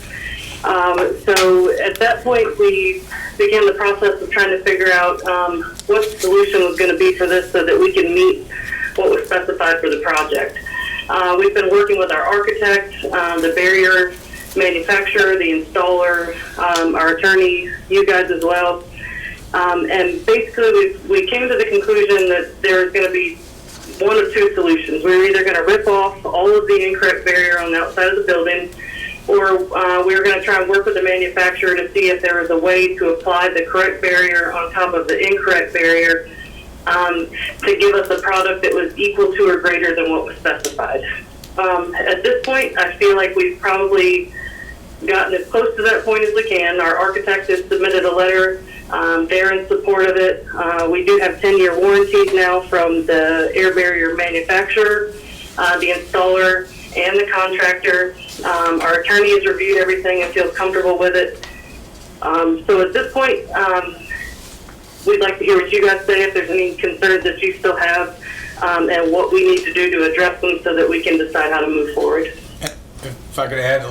So at that point we began the process of trying to figure out what the solution was going to be for this so that we can meet what was specified for the project. We've been working with our architect, the barrier manufacturer, the installer, our attorney, you guys as well. And basically we came to the conclusion that there's going to be one of two solutions. We're either going to rip off all of the incorrect barrier on the outside of the building, or we're going to try and work with the manufacturer to see if there is a way to apply the correct barrier on top of the incorrect barrier to give us a product that was equal to or greater than what was specified. At this point, I feel like we've probably gotten as close to that point as we can. Our architect has submitted a letter. They're in support of it. We do have 10-year warranties now from the air barrier manufacturer, the installer, and the contractor. Our attorney has reviewed everything and feels comfortable with it. So at this point, we'd like to hear what you guys say, if there's any concerns that you still have, and what we need to do to address them so that we can decide how to move forward. If I could add,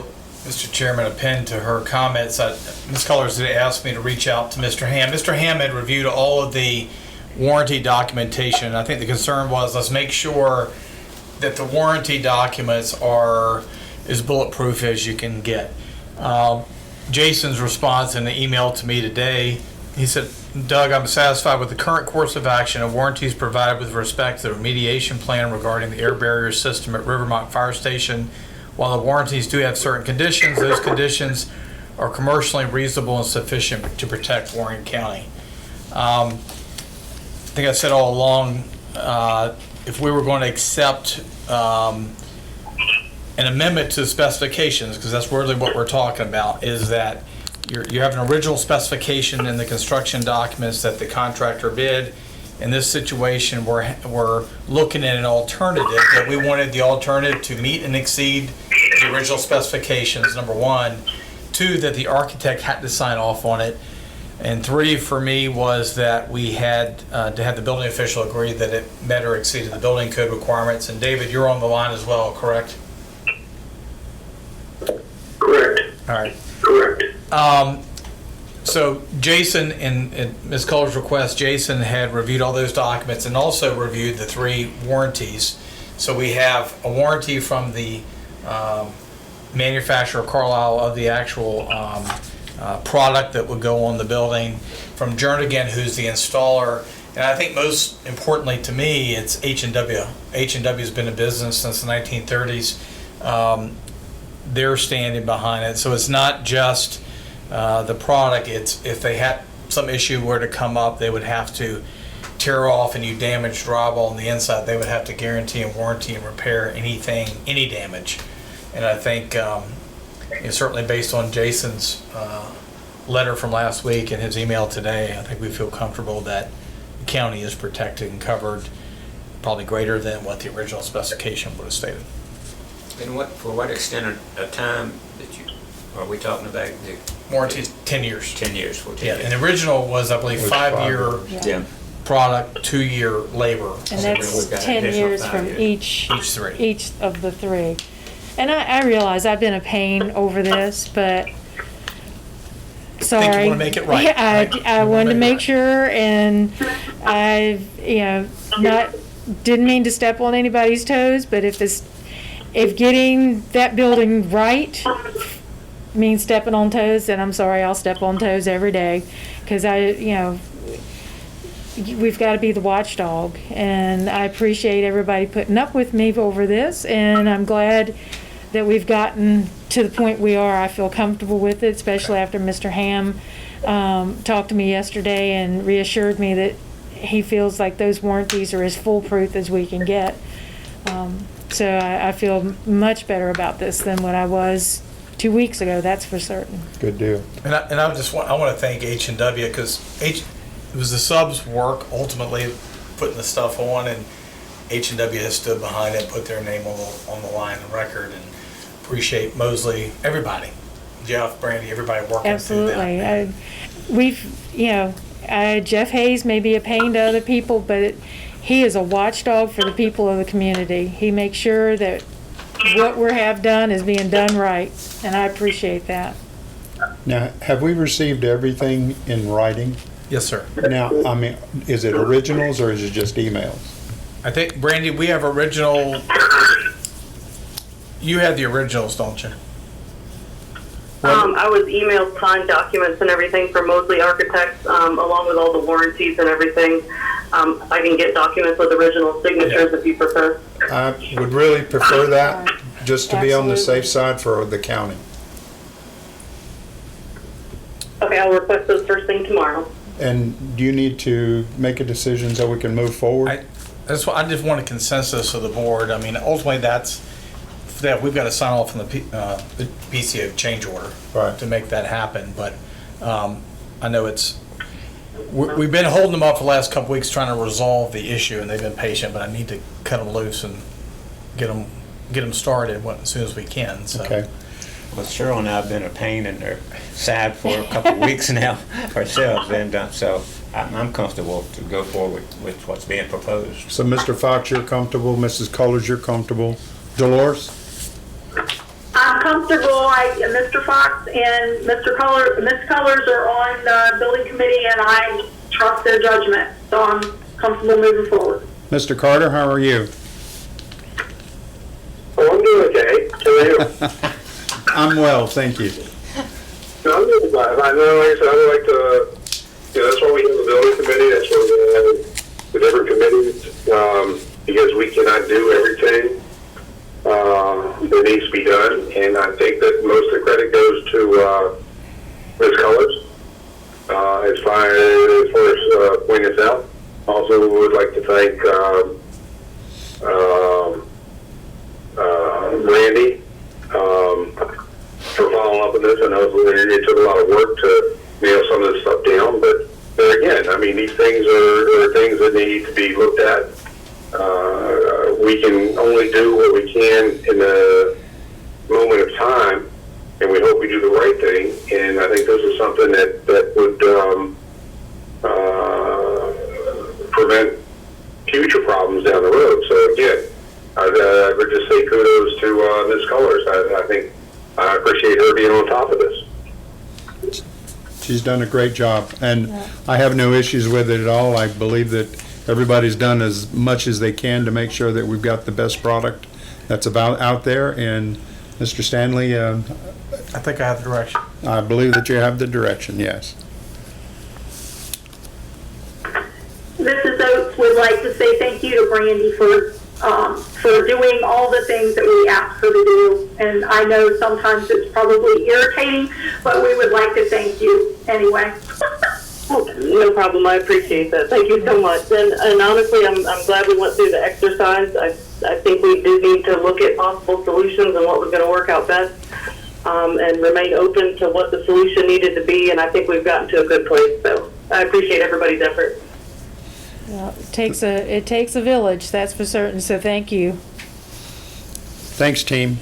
Mr. Chairman, a pen to her comments, Ms. Cullors had asked me to reach out to Mr. Ham. Mr. Ham had reviewed all of the warranty documentation, and I think the concern was, let's make sure that the warranty documents are as bulletproof as you can get. Jason's response in the email to me today, he said, Doug, I'm satisfied with the current course of action and warranties provided with respect to the remediation plan regarding the air barrier system at Rivermont Fire Station. While the warranties do have certain conditions, those conditions are commercially reasonable and sufficient to protect Warren County. I think I said all along, if we were going to accept an amendment to the specifications, because that's really what we're talking about, is that you have an original specification in the construction documents that the contractor bid. In this situation, we're looking at an alternative, that we wanted the alternative to meet and exceed the original specifications, number one. Two, that the architect had to sign off on it. And three, for me, was that we had to have the building official agree that it met or exceeded the building code requirements. And David, you're on the line as well, correct? Correct. All right. Correct. So Jason, in Ms. Culler's request, Jason had reviewed all those documents and also reviewed the 3 warranties. So we have a warranty from the manufacturer, Carlisle, of the actual product that would go on the building, from Jernigan, who's the installer, And I think most importantly to me, it's H&W. H&W's been in business since the 1930s. They're standing behind it. So it's not just the product. It's if they had some issue were to come up, they would have to tear off and you damage drywall on the inside. They would have to guarantee and warranty and repair anything, any damage. And I think certainly based on Jason's letter from last week and his email today, I think we feel comfortable that the county is protected and covered probably greater than what the original specification would have stated. And for what extent of time that are we talking about? The Warranty is 10 years. 10 years for 10 Yeah, years. and the original was, I believe, Was 5-year Yeah. product, 2-year labor. And So that's we've got 10 additional years 5 from years. each Each 3. of the 3. And I realize I've been a pain over this, but sorry. wanna make it right, Yeah, right? I You wanna wanted to make it make sure, and I, didn't mean to step on anybody's toes, but if getting that building right means stepping on toes, then I'm sorry, I'll step on toes every day, because we've got to be the watchdog, and I appreciate everybody putting up with me over this, and I'm glad that we've gotten to the point we are. I feel comfortable with it, especially after Mr. Ham talked to me yesterday and reassured me that he feels like those warranties are as foolproof as we can get. So I feel much better about this than what I was 2 weeks ago, that's for certain. Good deal. And I want to thank H&W because it was the subs work ultimately putting the stuff on, and H&W has stood behind it, put their name on the line, the record, and appreciate Mosley, everybody, Jeff, Brandy, everybody working through that. Absolutely. Jeff Hayes may be a pain to other people, but he is a watchdog for the people of the community. He makes sure that what we have done is being done right, and I appreciate that. Now, have we received everything in writing? Yes, sir. Now, I mean, is it originals or is it just emails? I think, Brandy, we have original. You have the originals, don't you? I was emailed signed documents and everything from Mosley Architects, along with all the warranties and everything. I can get documents with original signatures if you prefer. I would really prefer that, just to be on the Absolutely. safe side for the county. Okay, I'll request those first thing tomorrow. And do you need to make a decision so we can move forward? I just want a consensus of the board. I mean, ultimately, we've got to sign off on the PCO change order Right. to make that happen. But I know we've been holding them up for the last couple weeks trying to resolve the issue, and they've been patient. But I need to cut them loose and get them started as soon as we can. So. Okay. Well, Cheryl and I have been a pain in their side for a couple of weeks now ourselves, and so I'm comfortable to go forward with what's being proposed. So, Mr. Fox, you're comfortable. Mrs. Cullors, you're comfortable. Dolores? I'm comfortable. Mr. Fox and Ms. Cullors are on the building committee, and I trust their judgment, so I'm comfortable moving forward. Mr. Carter, how are you? Oh, I'm doing okay. How are you? I'm well, thank you. No, I'm doing fine. I know, like I said, I would like to, that's why we have a building committee, that's why we have the different committees, because we cannot do everything that needs to be done, and I think that most of the credit goes to Ms. Cullors, as far as pointing this out. Also, we would like to thank Randy for following up on this. I know it took a lot of work to nail some of this stuff down, but there again, I mean, these things are things that need to be looked at. We can only do what we can in the moment of time, and we hope we do the right thing. And I think this is something that would prevent future problems down the road. So again, I would just say kudos to Ms. Cullors. I think I appreciate her being on top of this. She's done a great job, and I have no issues with it at all. I believe that everybody's done as much as they can to make sure that we've got the best product that's out there. And Mr. Stanley, I think I have the direction. I believe that you have the direction, yes. This would like to say thank you to Brandy for doing all the things that we asked her to do. And I know sometimes it's probably irritating, but we would like to thank you anyway. No problem. I appreciate that. Thank you so much. And honestly, I'm glad we went through the exercise. I think we do need to look at possible solutions and what was going to work out best, and remain open to what the solution needed to be. And I think we've gotten to a good place. So I appreciate everybody's effort. Well, it takes a village, that's for certain, so thank you. Thanks, team.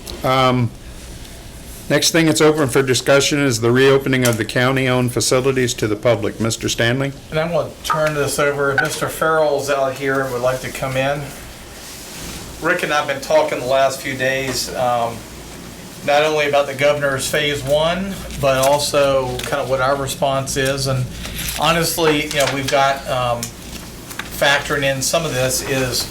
Next thing that's open for discussion is the reopening of the county-owned facilities to the public. Mr. Stanley? And I'm going to turn this over. Mr. Farrell's out here and would like to come in. Rick and I have been talking the last few days, not only about the governor's phase 1, but also kind of what our response is. And honestly, we've got factoring in some of this is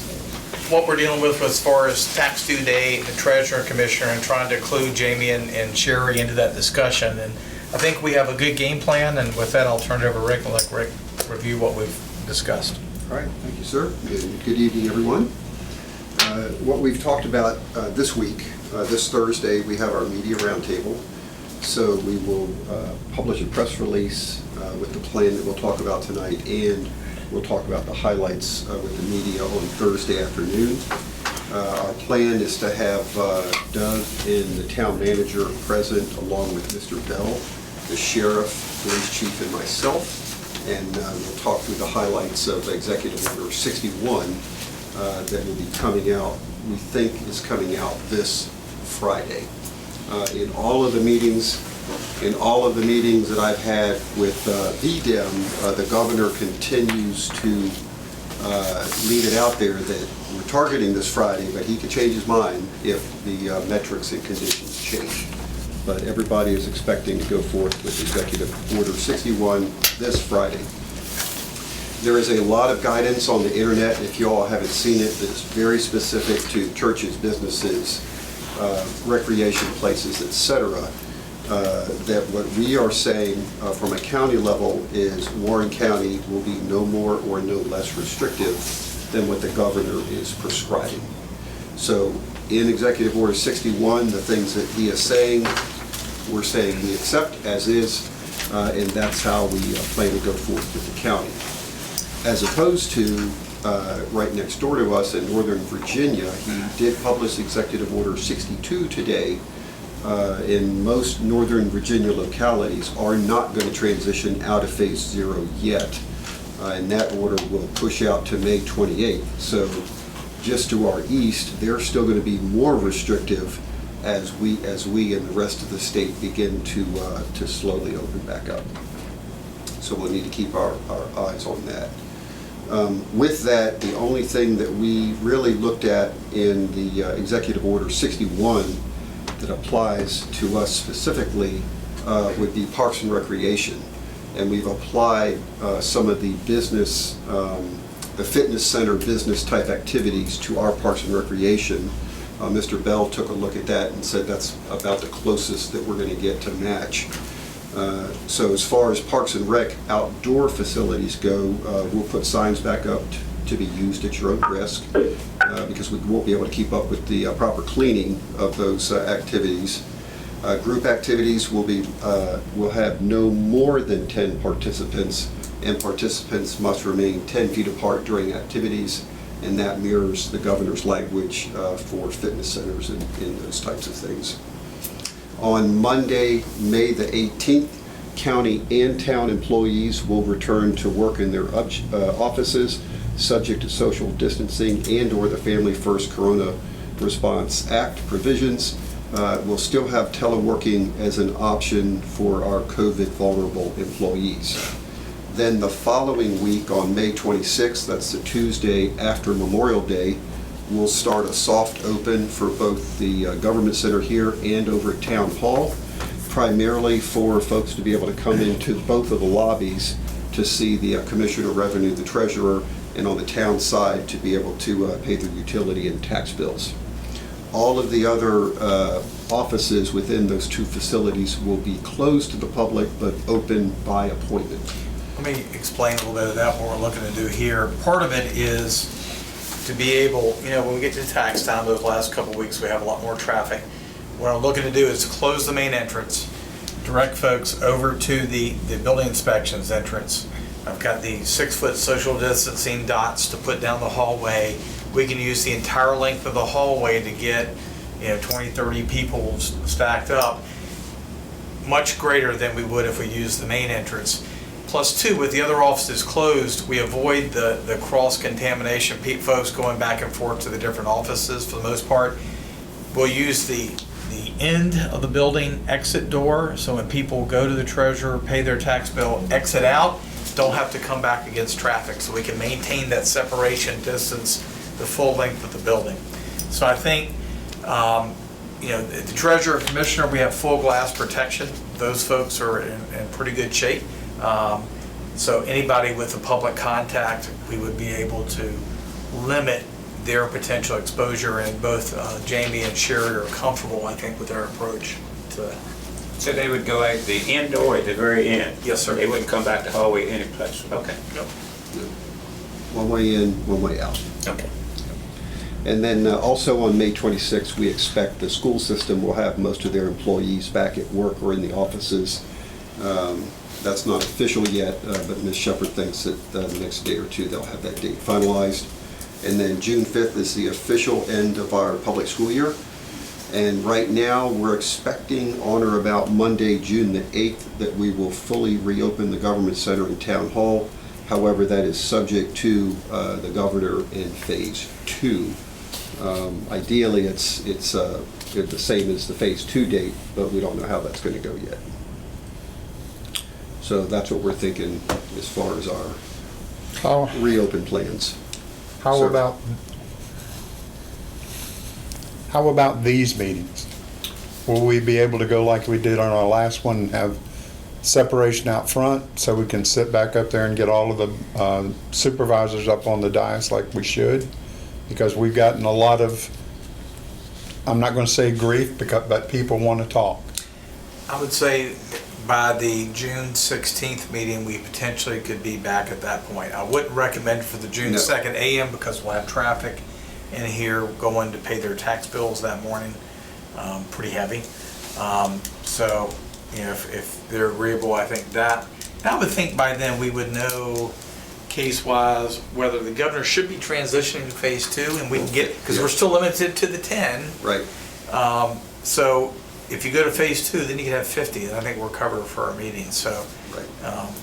what we're dealing with as far as tax due date, the treasurer and commissioner, and trying to include Jamie and Sherry into that discussion. And I think we have a good game plan, and with that, I'll turn it over to Rick and let Rick review what we've discussed. All right, thank you, sir. And good evening, everyone. What we've talked about this week, this Thursday, we have our media roundtable. So we will publish a press release with the plan that we'll talk about tonight, and we'll talk about the highlights with the media on Thursday afternoon. Our plan is to have Doug and the town manager present, along with Mr. Bell, the sheriff, police chief, and myself. And we'll talk through the highlights of Executive Order 61 that will be coming out, we think is coming out this Friday. In all of the meetings that I've had with VDEM, the governor continues to leave it out there that we're targeting this Friday, but he could change his mind if the metrics and conditions change. But everybody is expecting to go forth with Executive Order 61 this Friday. There is a lot of guidance on the internet, if you all haven't seen it, that's very specific to churches, businesses, recreation places, etc. That what we are saying from a county level is Warren County will be no more or no less restrictive than what the governor is prescribing. So in Executive Order 61, the things that he is saying, we're saying we accept as is, and that's how we plan to go forth with the county. As opposed to right next door to us in Northern Virginia, he did publish Executive Order 62 today. In most Northern Virginia localities are not going to transition out of phase 0 yet. And that order will push out to May 28th. So just to our east, they're still going to be more restrictive as we and the rest of the state begin to slowly open back up. So we'll need to keep our eyes on that. With that, the only thing that we really looked at in the Executive Order 61 that applies to us specifically would be Parks and Recreation. And we've applied some of the business, the fitness center business type activities to our Parks and Recreation. Mr. Bell took a look at that and said that's about the closest that we're going to get to match. So as far as Parks and Rec outdoor facilities go, we'll put signs back up to be used at your own risk because we won't be able to keep up with the proper cleaning of those activities. Group activities will have no more than 10 participants, and participants must remain 10 feet apart during activities, and that mirrors the governor's language for fitness centers and those types of things. On Monday, May the 18th, county and town employees will return to work in their offices, subject to social distancing and/or the Family First Corona Response Act provisions. We'll still have teleworking as an option for our COVID vulnerable employees. Then the following week on May 26th, that's the Tuesday after Memorial Day, we'll start a soft open for both the Government Center here and over at Town Hall, primarily for folks to be able to come into both of the lobbies to see the Commissioner of Revenue, the Treasurer, and on the town side to be able to pay their utility and tax bills. All of the other offices within those two facilities will be closed to the public but open by appointment. Let me explain a little bit of that, what we're looking to do here. Part of it is to be able, when we get to tax time, those last couple of weeks, we have a lot more traffic. What I'm looking to do is close the main entrance, direct folks over to the building inspections entrance. I've got the 6-foot social distancing dots to put down the hallway. We can use the entire length of the hallway to get 20, 30 people stacked up, much greater than we would if we used the main entrance. Plus two, with the other offices closed, we avoid the cross-contamination, folks going back and forth to the different offices for the most part. We'll use the end of the building exit door, so when people go to the treasurer, pay their tax bill, exit out, don't have to come back against traffic, so we can maintain that separation distance the full length of the building. So I think, the treasurer and commissioner, we have full glass protection. Those folks are in pretty good shape. So anybody with a public contact, we would be able to limit their potential exposure, and both Jamie and Sherry are comfortable, I think, with our approach to that. So they would go out the end door at the very end? Yes, sir. They wouldn't come back the hallway any place? Okay. Yep. One way in, one way out. Okay. And then also on May 26th, we expect the school system will have most of their employees back at work or in the offices. That's not official yet, but Ms. Shepherd thinks that the next day or two they'll have that date finalized. And then June 5th is the official end of our public school year. And right now, we're expecting on or about Monday, June the 8th, that we will fully reopen the Government Center and Town Hall. However, that is subject to the governor in phase 2. Ideally, it's the same as the phase 2 date, but we don't know how that's going to go yet. So that's what we're thinking as far as our reopen plans. How Sir. about these meetings? Will we be able to go like we did on our last one and have separation out front so we can sit back up there and get all of the supervisors up on the dais like we should? Because we've gotten a lot of, I'm not going to say grief, but people want to talk. I would say by the June 16th meeting, we potentially could be back at that point. I wouldn't recommend for the June No. 2nd AM because we'll have traffic in here going to pay their tax bills that morning, pretty heavy. So, if they're agreeable, I think that. And I would think by then we would know case-wise whether the governor should be transitioning to phase 2, and we can get, because we're still limited to the 10. Right. So if you go to phase 2, then you can have 50, and I think we're covered for our meeting, so. Right.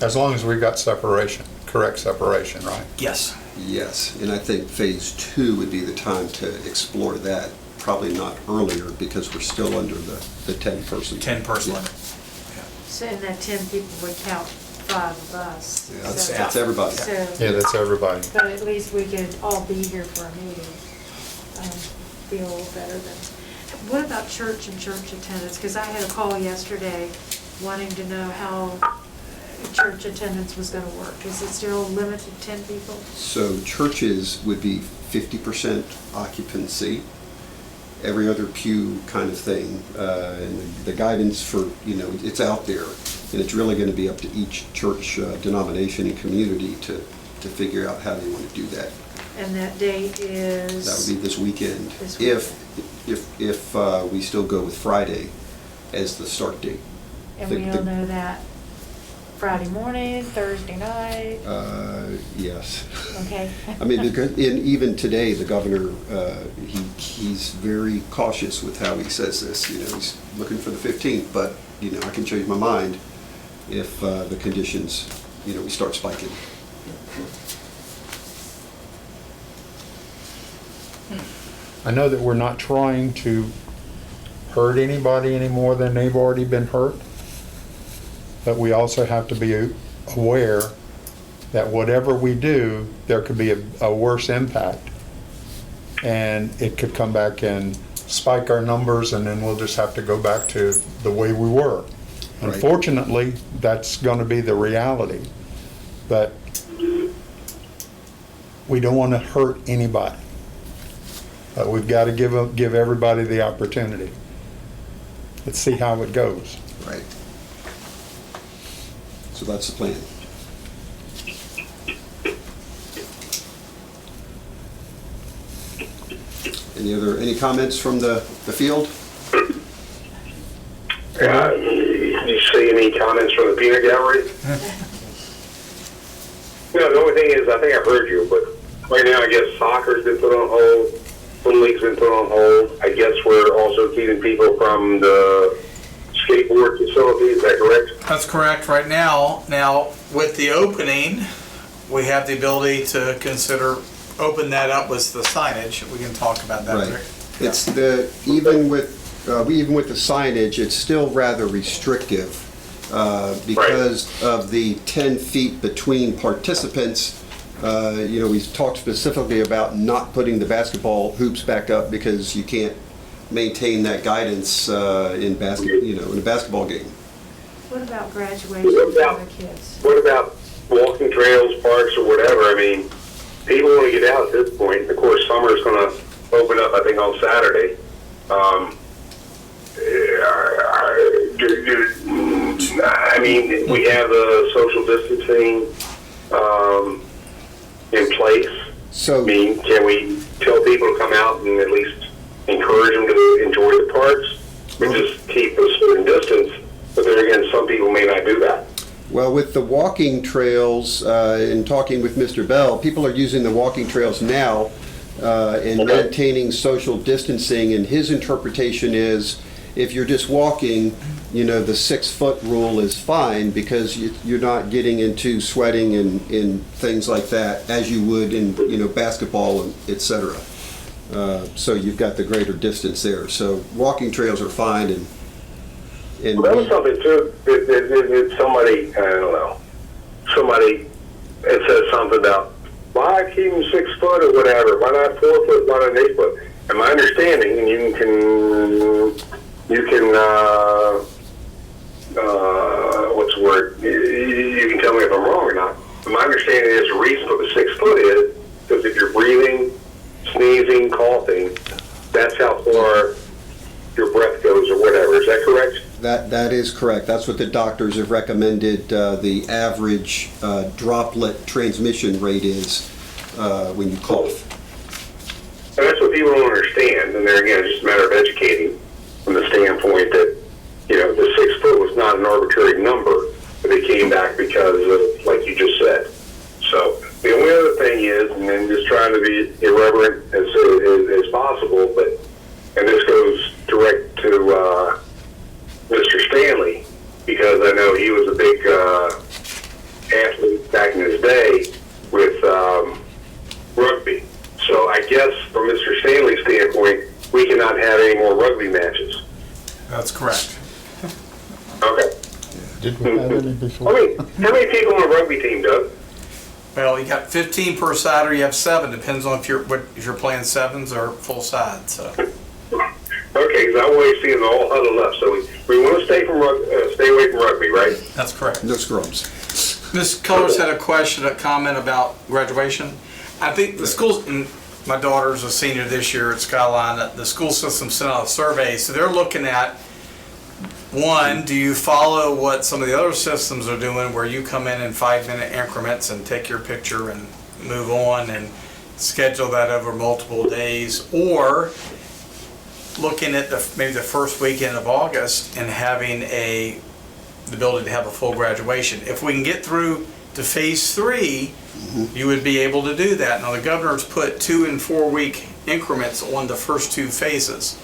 As long as we've got separation, correct separation, right? Yes. Yes, and I think phase 2 would be the time to explore that, probably not earlier because we're still under the 10-person. 10-person Yeah. limit. So in that 10 people would count 5 of us. Yeah, That's So- That's everybody. So, Yeah, that's everybody. but at least we could all be here for a meeting. Feel a little better than. What about church and church attendance? Because I had a call yesterday wanting to know how church attendance was going to work. Is it still limited to 10 people? So churches would be 50% occupancy, every other pew kind of thing. And the guidance for, it's out there. And it's really going to be up to each church denomination and community to figure out how they want to do that. And that date is? That would be this weekend. This If we still go with Friday as the start date. And The- we the- all know that Friday morning, Thursday night, Yes. okay? I mean, even today, the governor, he's very cautious with how he says this. He's looking for the 15th, but, I can change my mind if the conditions, we start spiking. I know that we're not trying to hurt anybody any more than they've already been hurt, but we also have to be aware that whatever we do, there could be a worse impact. And it could come back and spike our numbers, and then we'll just have to go back to the way we were. Right. Unfortunately, that's going to be the reality. But we don't want to hurt anybody. But we've got to give everybody the opportunity. Let's see how it goes. Right. So that's the plan. Any comments from the field? You see any comments from the peanut gallery? No, the only thing is, I think I've heard you, but right now I guess soccer's been put on hold, Little League's been put on hold. I guess we're also keeping people from the skateboard facility, is that correct? That's correct right now. Now, with the opening, we have the ability to consider open that up with the signage. We can talk about that. Right. It's even with the signage, it's still rather restrictive because of the 10 feet between participants. We've talked specifically about not putting the basketball hoops back up because you can't maintain that guidance in a basketball game. What about graduation for the kids? What about walking trails, parks, or whatever? I mean, people want to get out at this point. Of course, summer's going to open up, I think, on Saturday. I mean, we have the social distancing in place. So, I mean, can we tell people to come out and at least encourage them to enjoy the parks? We just keep a certain distance, but then again, some people may not do that. well, with the walking trails, in talking with Mr. Bell, people are using the walking trails now and maintaining social distancing, and his interpretation is if you're just walking, the 6-foot rule is fine because you're not getting into sweating and things like that as you would in basketball and et cetera. So you've got the greater distance there. So walking trails are fine, and Well, that was something too. Somebody, I don't know, somebody had said something about why keep them 6 foot or whatever. Why not 4 foot? Why not 8 foot? And my understanding, and you can what's the word? You can tell me if I'm wrong or not. But my understanding is the reason for the 6 foot is because if you're breathing, sneezing, coughing, that's how far your breath goes or whatever. Is that correct? that is correct. That's what the doctors have recommended. The average droplet transmission rate is when you cough. And that's what people don't understand. And there again, it's just a matter of educating from the standpoint that, the 6 foot was not an arbitrary number, but it came back because of, like you just said. So the only other thing is, and then just trying to be irreverent as possible, and this goes direct to Mr. Stanley, because I know he was a big athlete back in his day with rugby. So I guess from Mr. Stanley's standpoint, we cannot have any more rugby matches. That's correct. Okay. Did we have any before? How many people on a rugby team, Doug? Well, you got 15 per side, or you have 7. Depends on if you're playing sevens or full side. So. Okay, because I always see them all huddled up. So we want to stay away from rugby, right? That's correct. No scrubs. Ms. Cullors had a comment about graduation. I think the schools, and my daughter's a senior this year at Skyline, the school system sent out a survey, so they're looking at, one, do you follow what some of the other systems are doing where you come in 5-minute increments and take your picture and move on and schedule that over multiple days, or looking at maybe the first weekend of August and having the ability to have a full graduation. If we can get through to phase 3, you would be able to do that. Now the governor's put 2 and 4 week increments on the first 2 phases.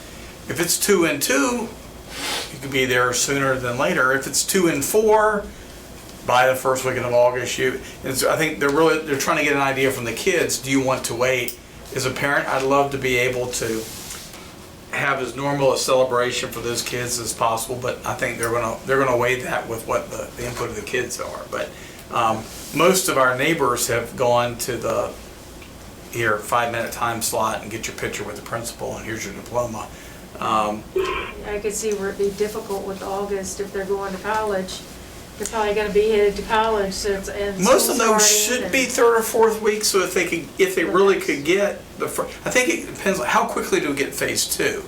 If it's 2 and 2, you could be there sooner than later. If it's 2 and 4, by the first weekend of August, and so I think they're trying to get an idea from the kids. Do you want to wait? As a parent, I'd love to be able to have as normal a celebration for those kids as possible, but I think they're gonna weigh that with what the input of the kids are. But most of our neighbors have gone to the 5-minute time slot and get your picture with the principal and here's your diploma. I could see where it'd be difficult with August if they're going to college. They're probably gonna be headed to college since, and Most of school's those starting should be 3rd or 4th week, so if they really could get I think it depends on how quickly do we get phase 2.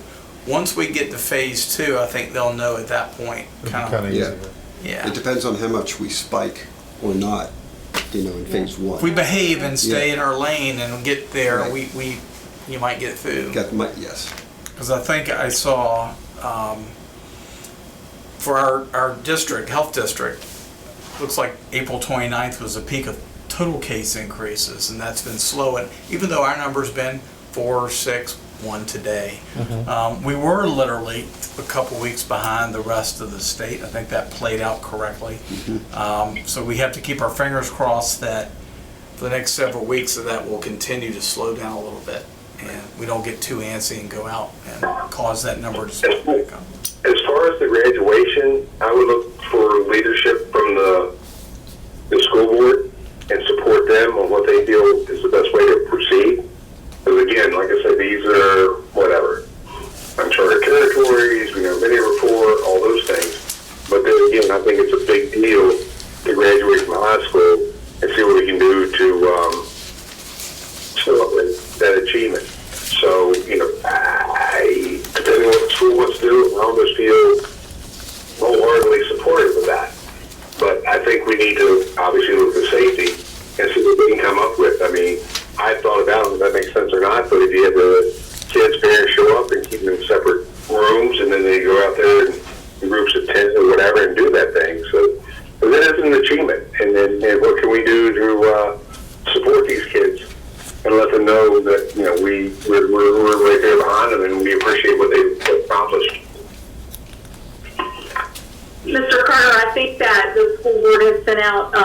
Once we get to phase 2, I think they'll know at that point. Yeah. It depends on how much we spike or not, in phase 1. If we behave and stay in our lane and get there, Right. we you might get food. Yes. Because I think I saw, for our district, health district, looks like April 29th was a peak of total case increases, and that's been slow. And even though our number's been 4, 6, 1 today, we were literally a couple weeks behind the rest of the state. I think that played out correctly. So we have to keep our fingers crossed that for the next several weeks that will continue to slow down a little bit, and we don't get too antsy and go out and cause that number to spike back up. As far as the graduation, I would look for leadership from the school board and support them on what they feel is the best way to proceed. Because again, like I said, these are whatever, uncharted territories, we never been here before, all those things. But then again, I think it's a big deal to graduate from high school and see what we can do to celebrate that achievement. So, depending on what the school wants to do, I almost feel wholeheartedly supportive of that. But I think we need to obviously look at safety and see what we can come up with. I mean, I thought about if that makes sense or not, but if you have the kids' parents show up and keep them in separate rooms, and then they go out there in groups of 10 or whatever and do that thing. So, but that is an achievement. And then what can we do to support these kids and let them know that, we're right there behind them and we appreciate what they've accomplished. Mr. Carter, I think that the school board has sent out 2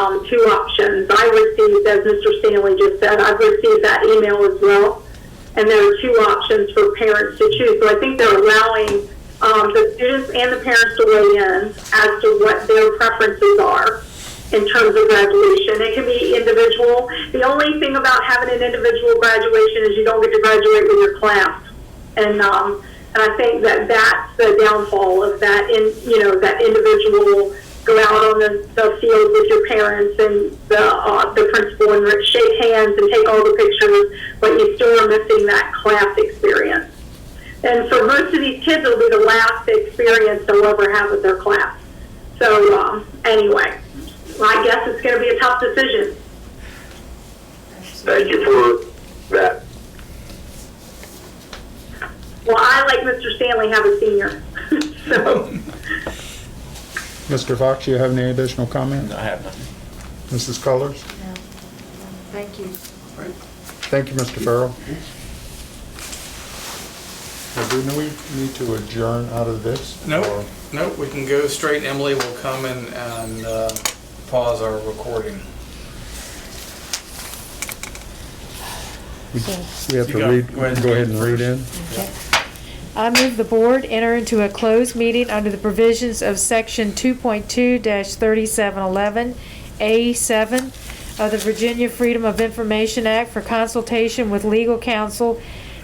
options. I received, as Mr. Stanley just said, I've received that email as well. And there are 2 options for parents to choose. So I think they're allowing the students and the parents to weigh in as to what their preferences are in terms of graduation. It can be individual. The only thing about having an individual graduation is you don't get to graduate with your class. And I think that that's the downfall of that. That individual go out on the field with your parents and the principal and shake hands and take all the pictures, but you still are missing that class experience. And for most of these kids, it'll be the last experience they'll ever have with their class. So anyway, I guess it's going to be a tough decision. Thank you for that. Well, I, like Mr. Stanley, have a senior. So. Mr. Hvac, you have any additional comments? I have nothing. Mrs. Cullors? No. Thank you. Thank you, Mr. Farrell. Do we need to adjourn out of this? Nope, we can go straight. Emily will come in and pause our recording. We have to read, go ahead and read in. Okay. I move the board enter into a closed meeting under the provisions of section 2.2-3711A7 of the Virginia Freedom of Information Act for consultation with legal counsel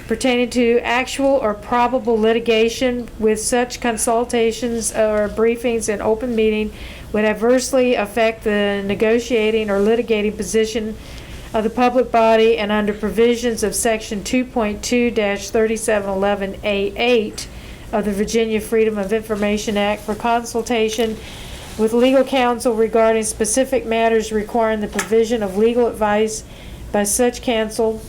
pertaining to actual or probable litigation, with such consultations or briefings in open meeting would adversely affect the negotiating or litigating position of the public body, and under provisions of section 2.2-3711A8 of the Virginia Freedom of Information Act for consultation with legal counsel regarding specific matters requiring the provision of legal advice by such counsel.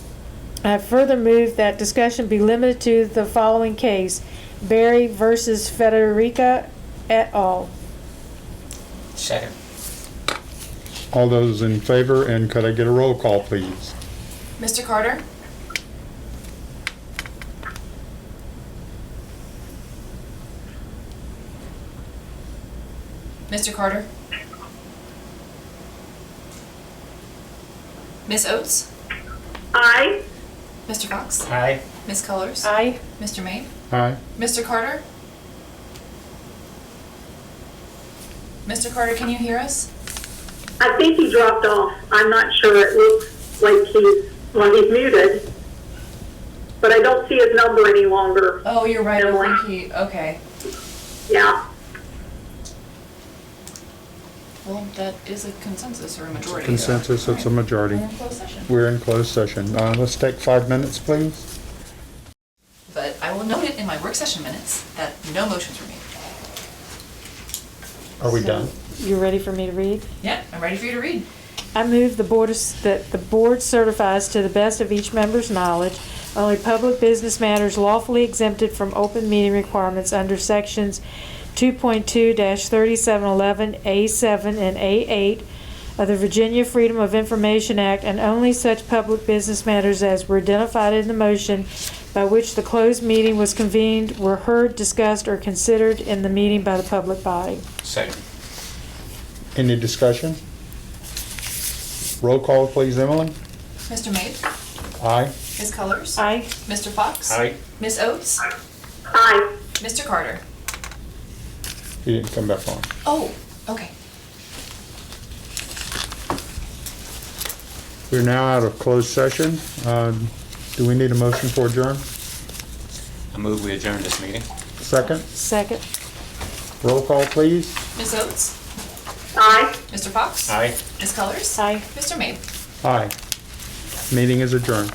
I further move that discussion be limited to the following case: Berry versus Federica et al. Second. All those in favor, and could I get a roll call, please? Mr. Carter? Mr. Carter? Miss Oates? Aye. Mr. Fox? Aye. Miss Cullors? Aye. Mr. Maine? Aye. Mr. Carter? Mr. Carter, can you hear us? I think he dropped off. I'm not sure. It looks like he's muted. But I don't see his number any longer. Oh, you're right. I Emily. think okay. Yeah. Well, that is a consensus or a majority. Consensus, it's a majority. We're in closed session. We're in closed session. Let's take 5 minutes, please. But I will note it in my work session minutes that no motions were made. Are we So, done? You ready for me to read? Yeah, I'm ready for you to read. I move that the board certifies to the best of each member's knowledge Only public business matters lawfully exempted from open meeting requirements under sections 2.2-3711 A7 and A8 of the Virginia Freedom of Information Act, and only such public business matters as were identified in the motion by which the closed meeting was convened were heard, discussed, or considered in the meeting by the public body. Second. Any discussion? Roll call, please, Emily. Mr. Maid? Aye. Ms. Colors? Aye. Mr. Fox? Aye. Ms. Oates? Aye. Mr. Carter? He didn't come back on. Oh, okay. We're now out of closed session. Do we need a motion for adjourn? I move we adjourn this meeting. Second? Second. Roll call, please. Ms. Oates? Aye. Mr. Fox? Aye. Ms. Colors? Aye. Mr. Maid? Aye. Meeting is adjourned.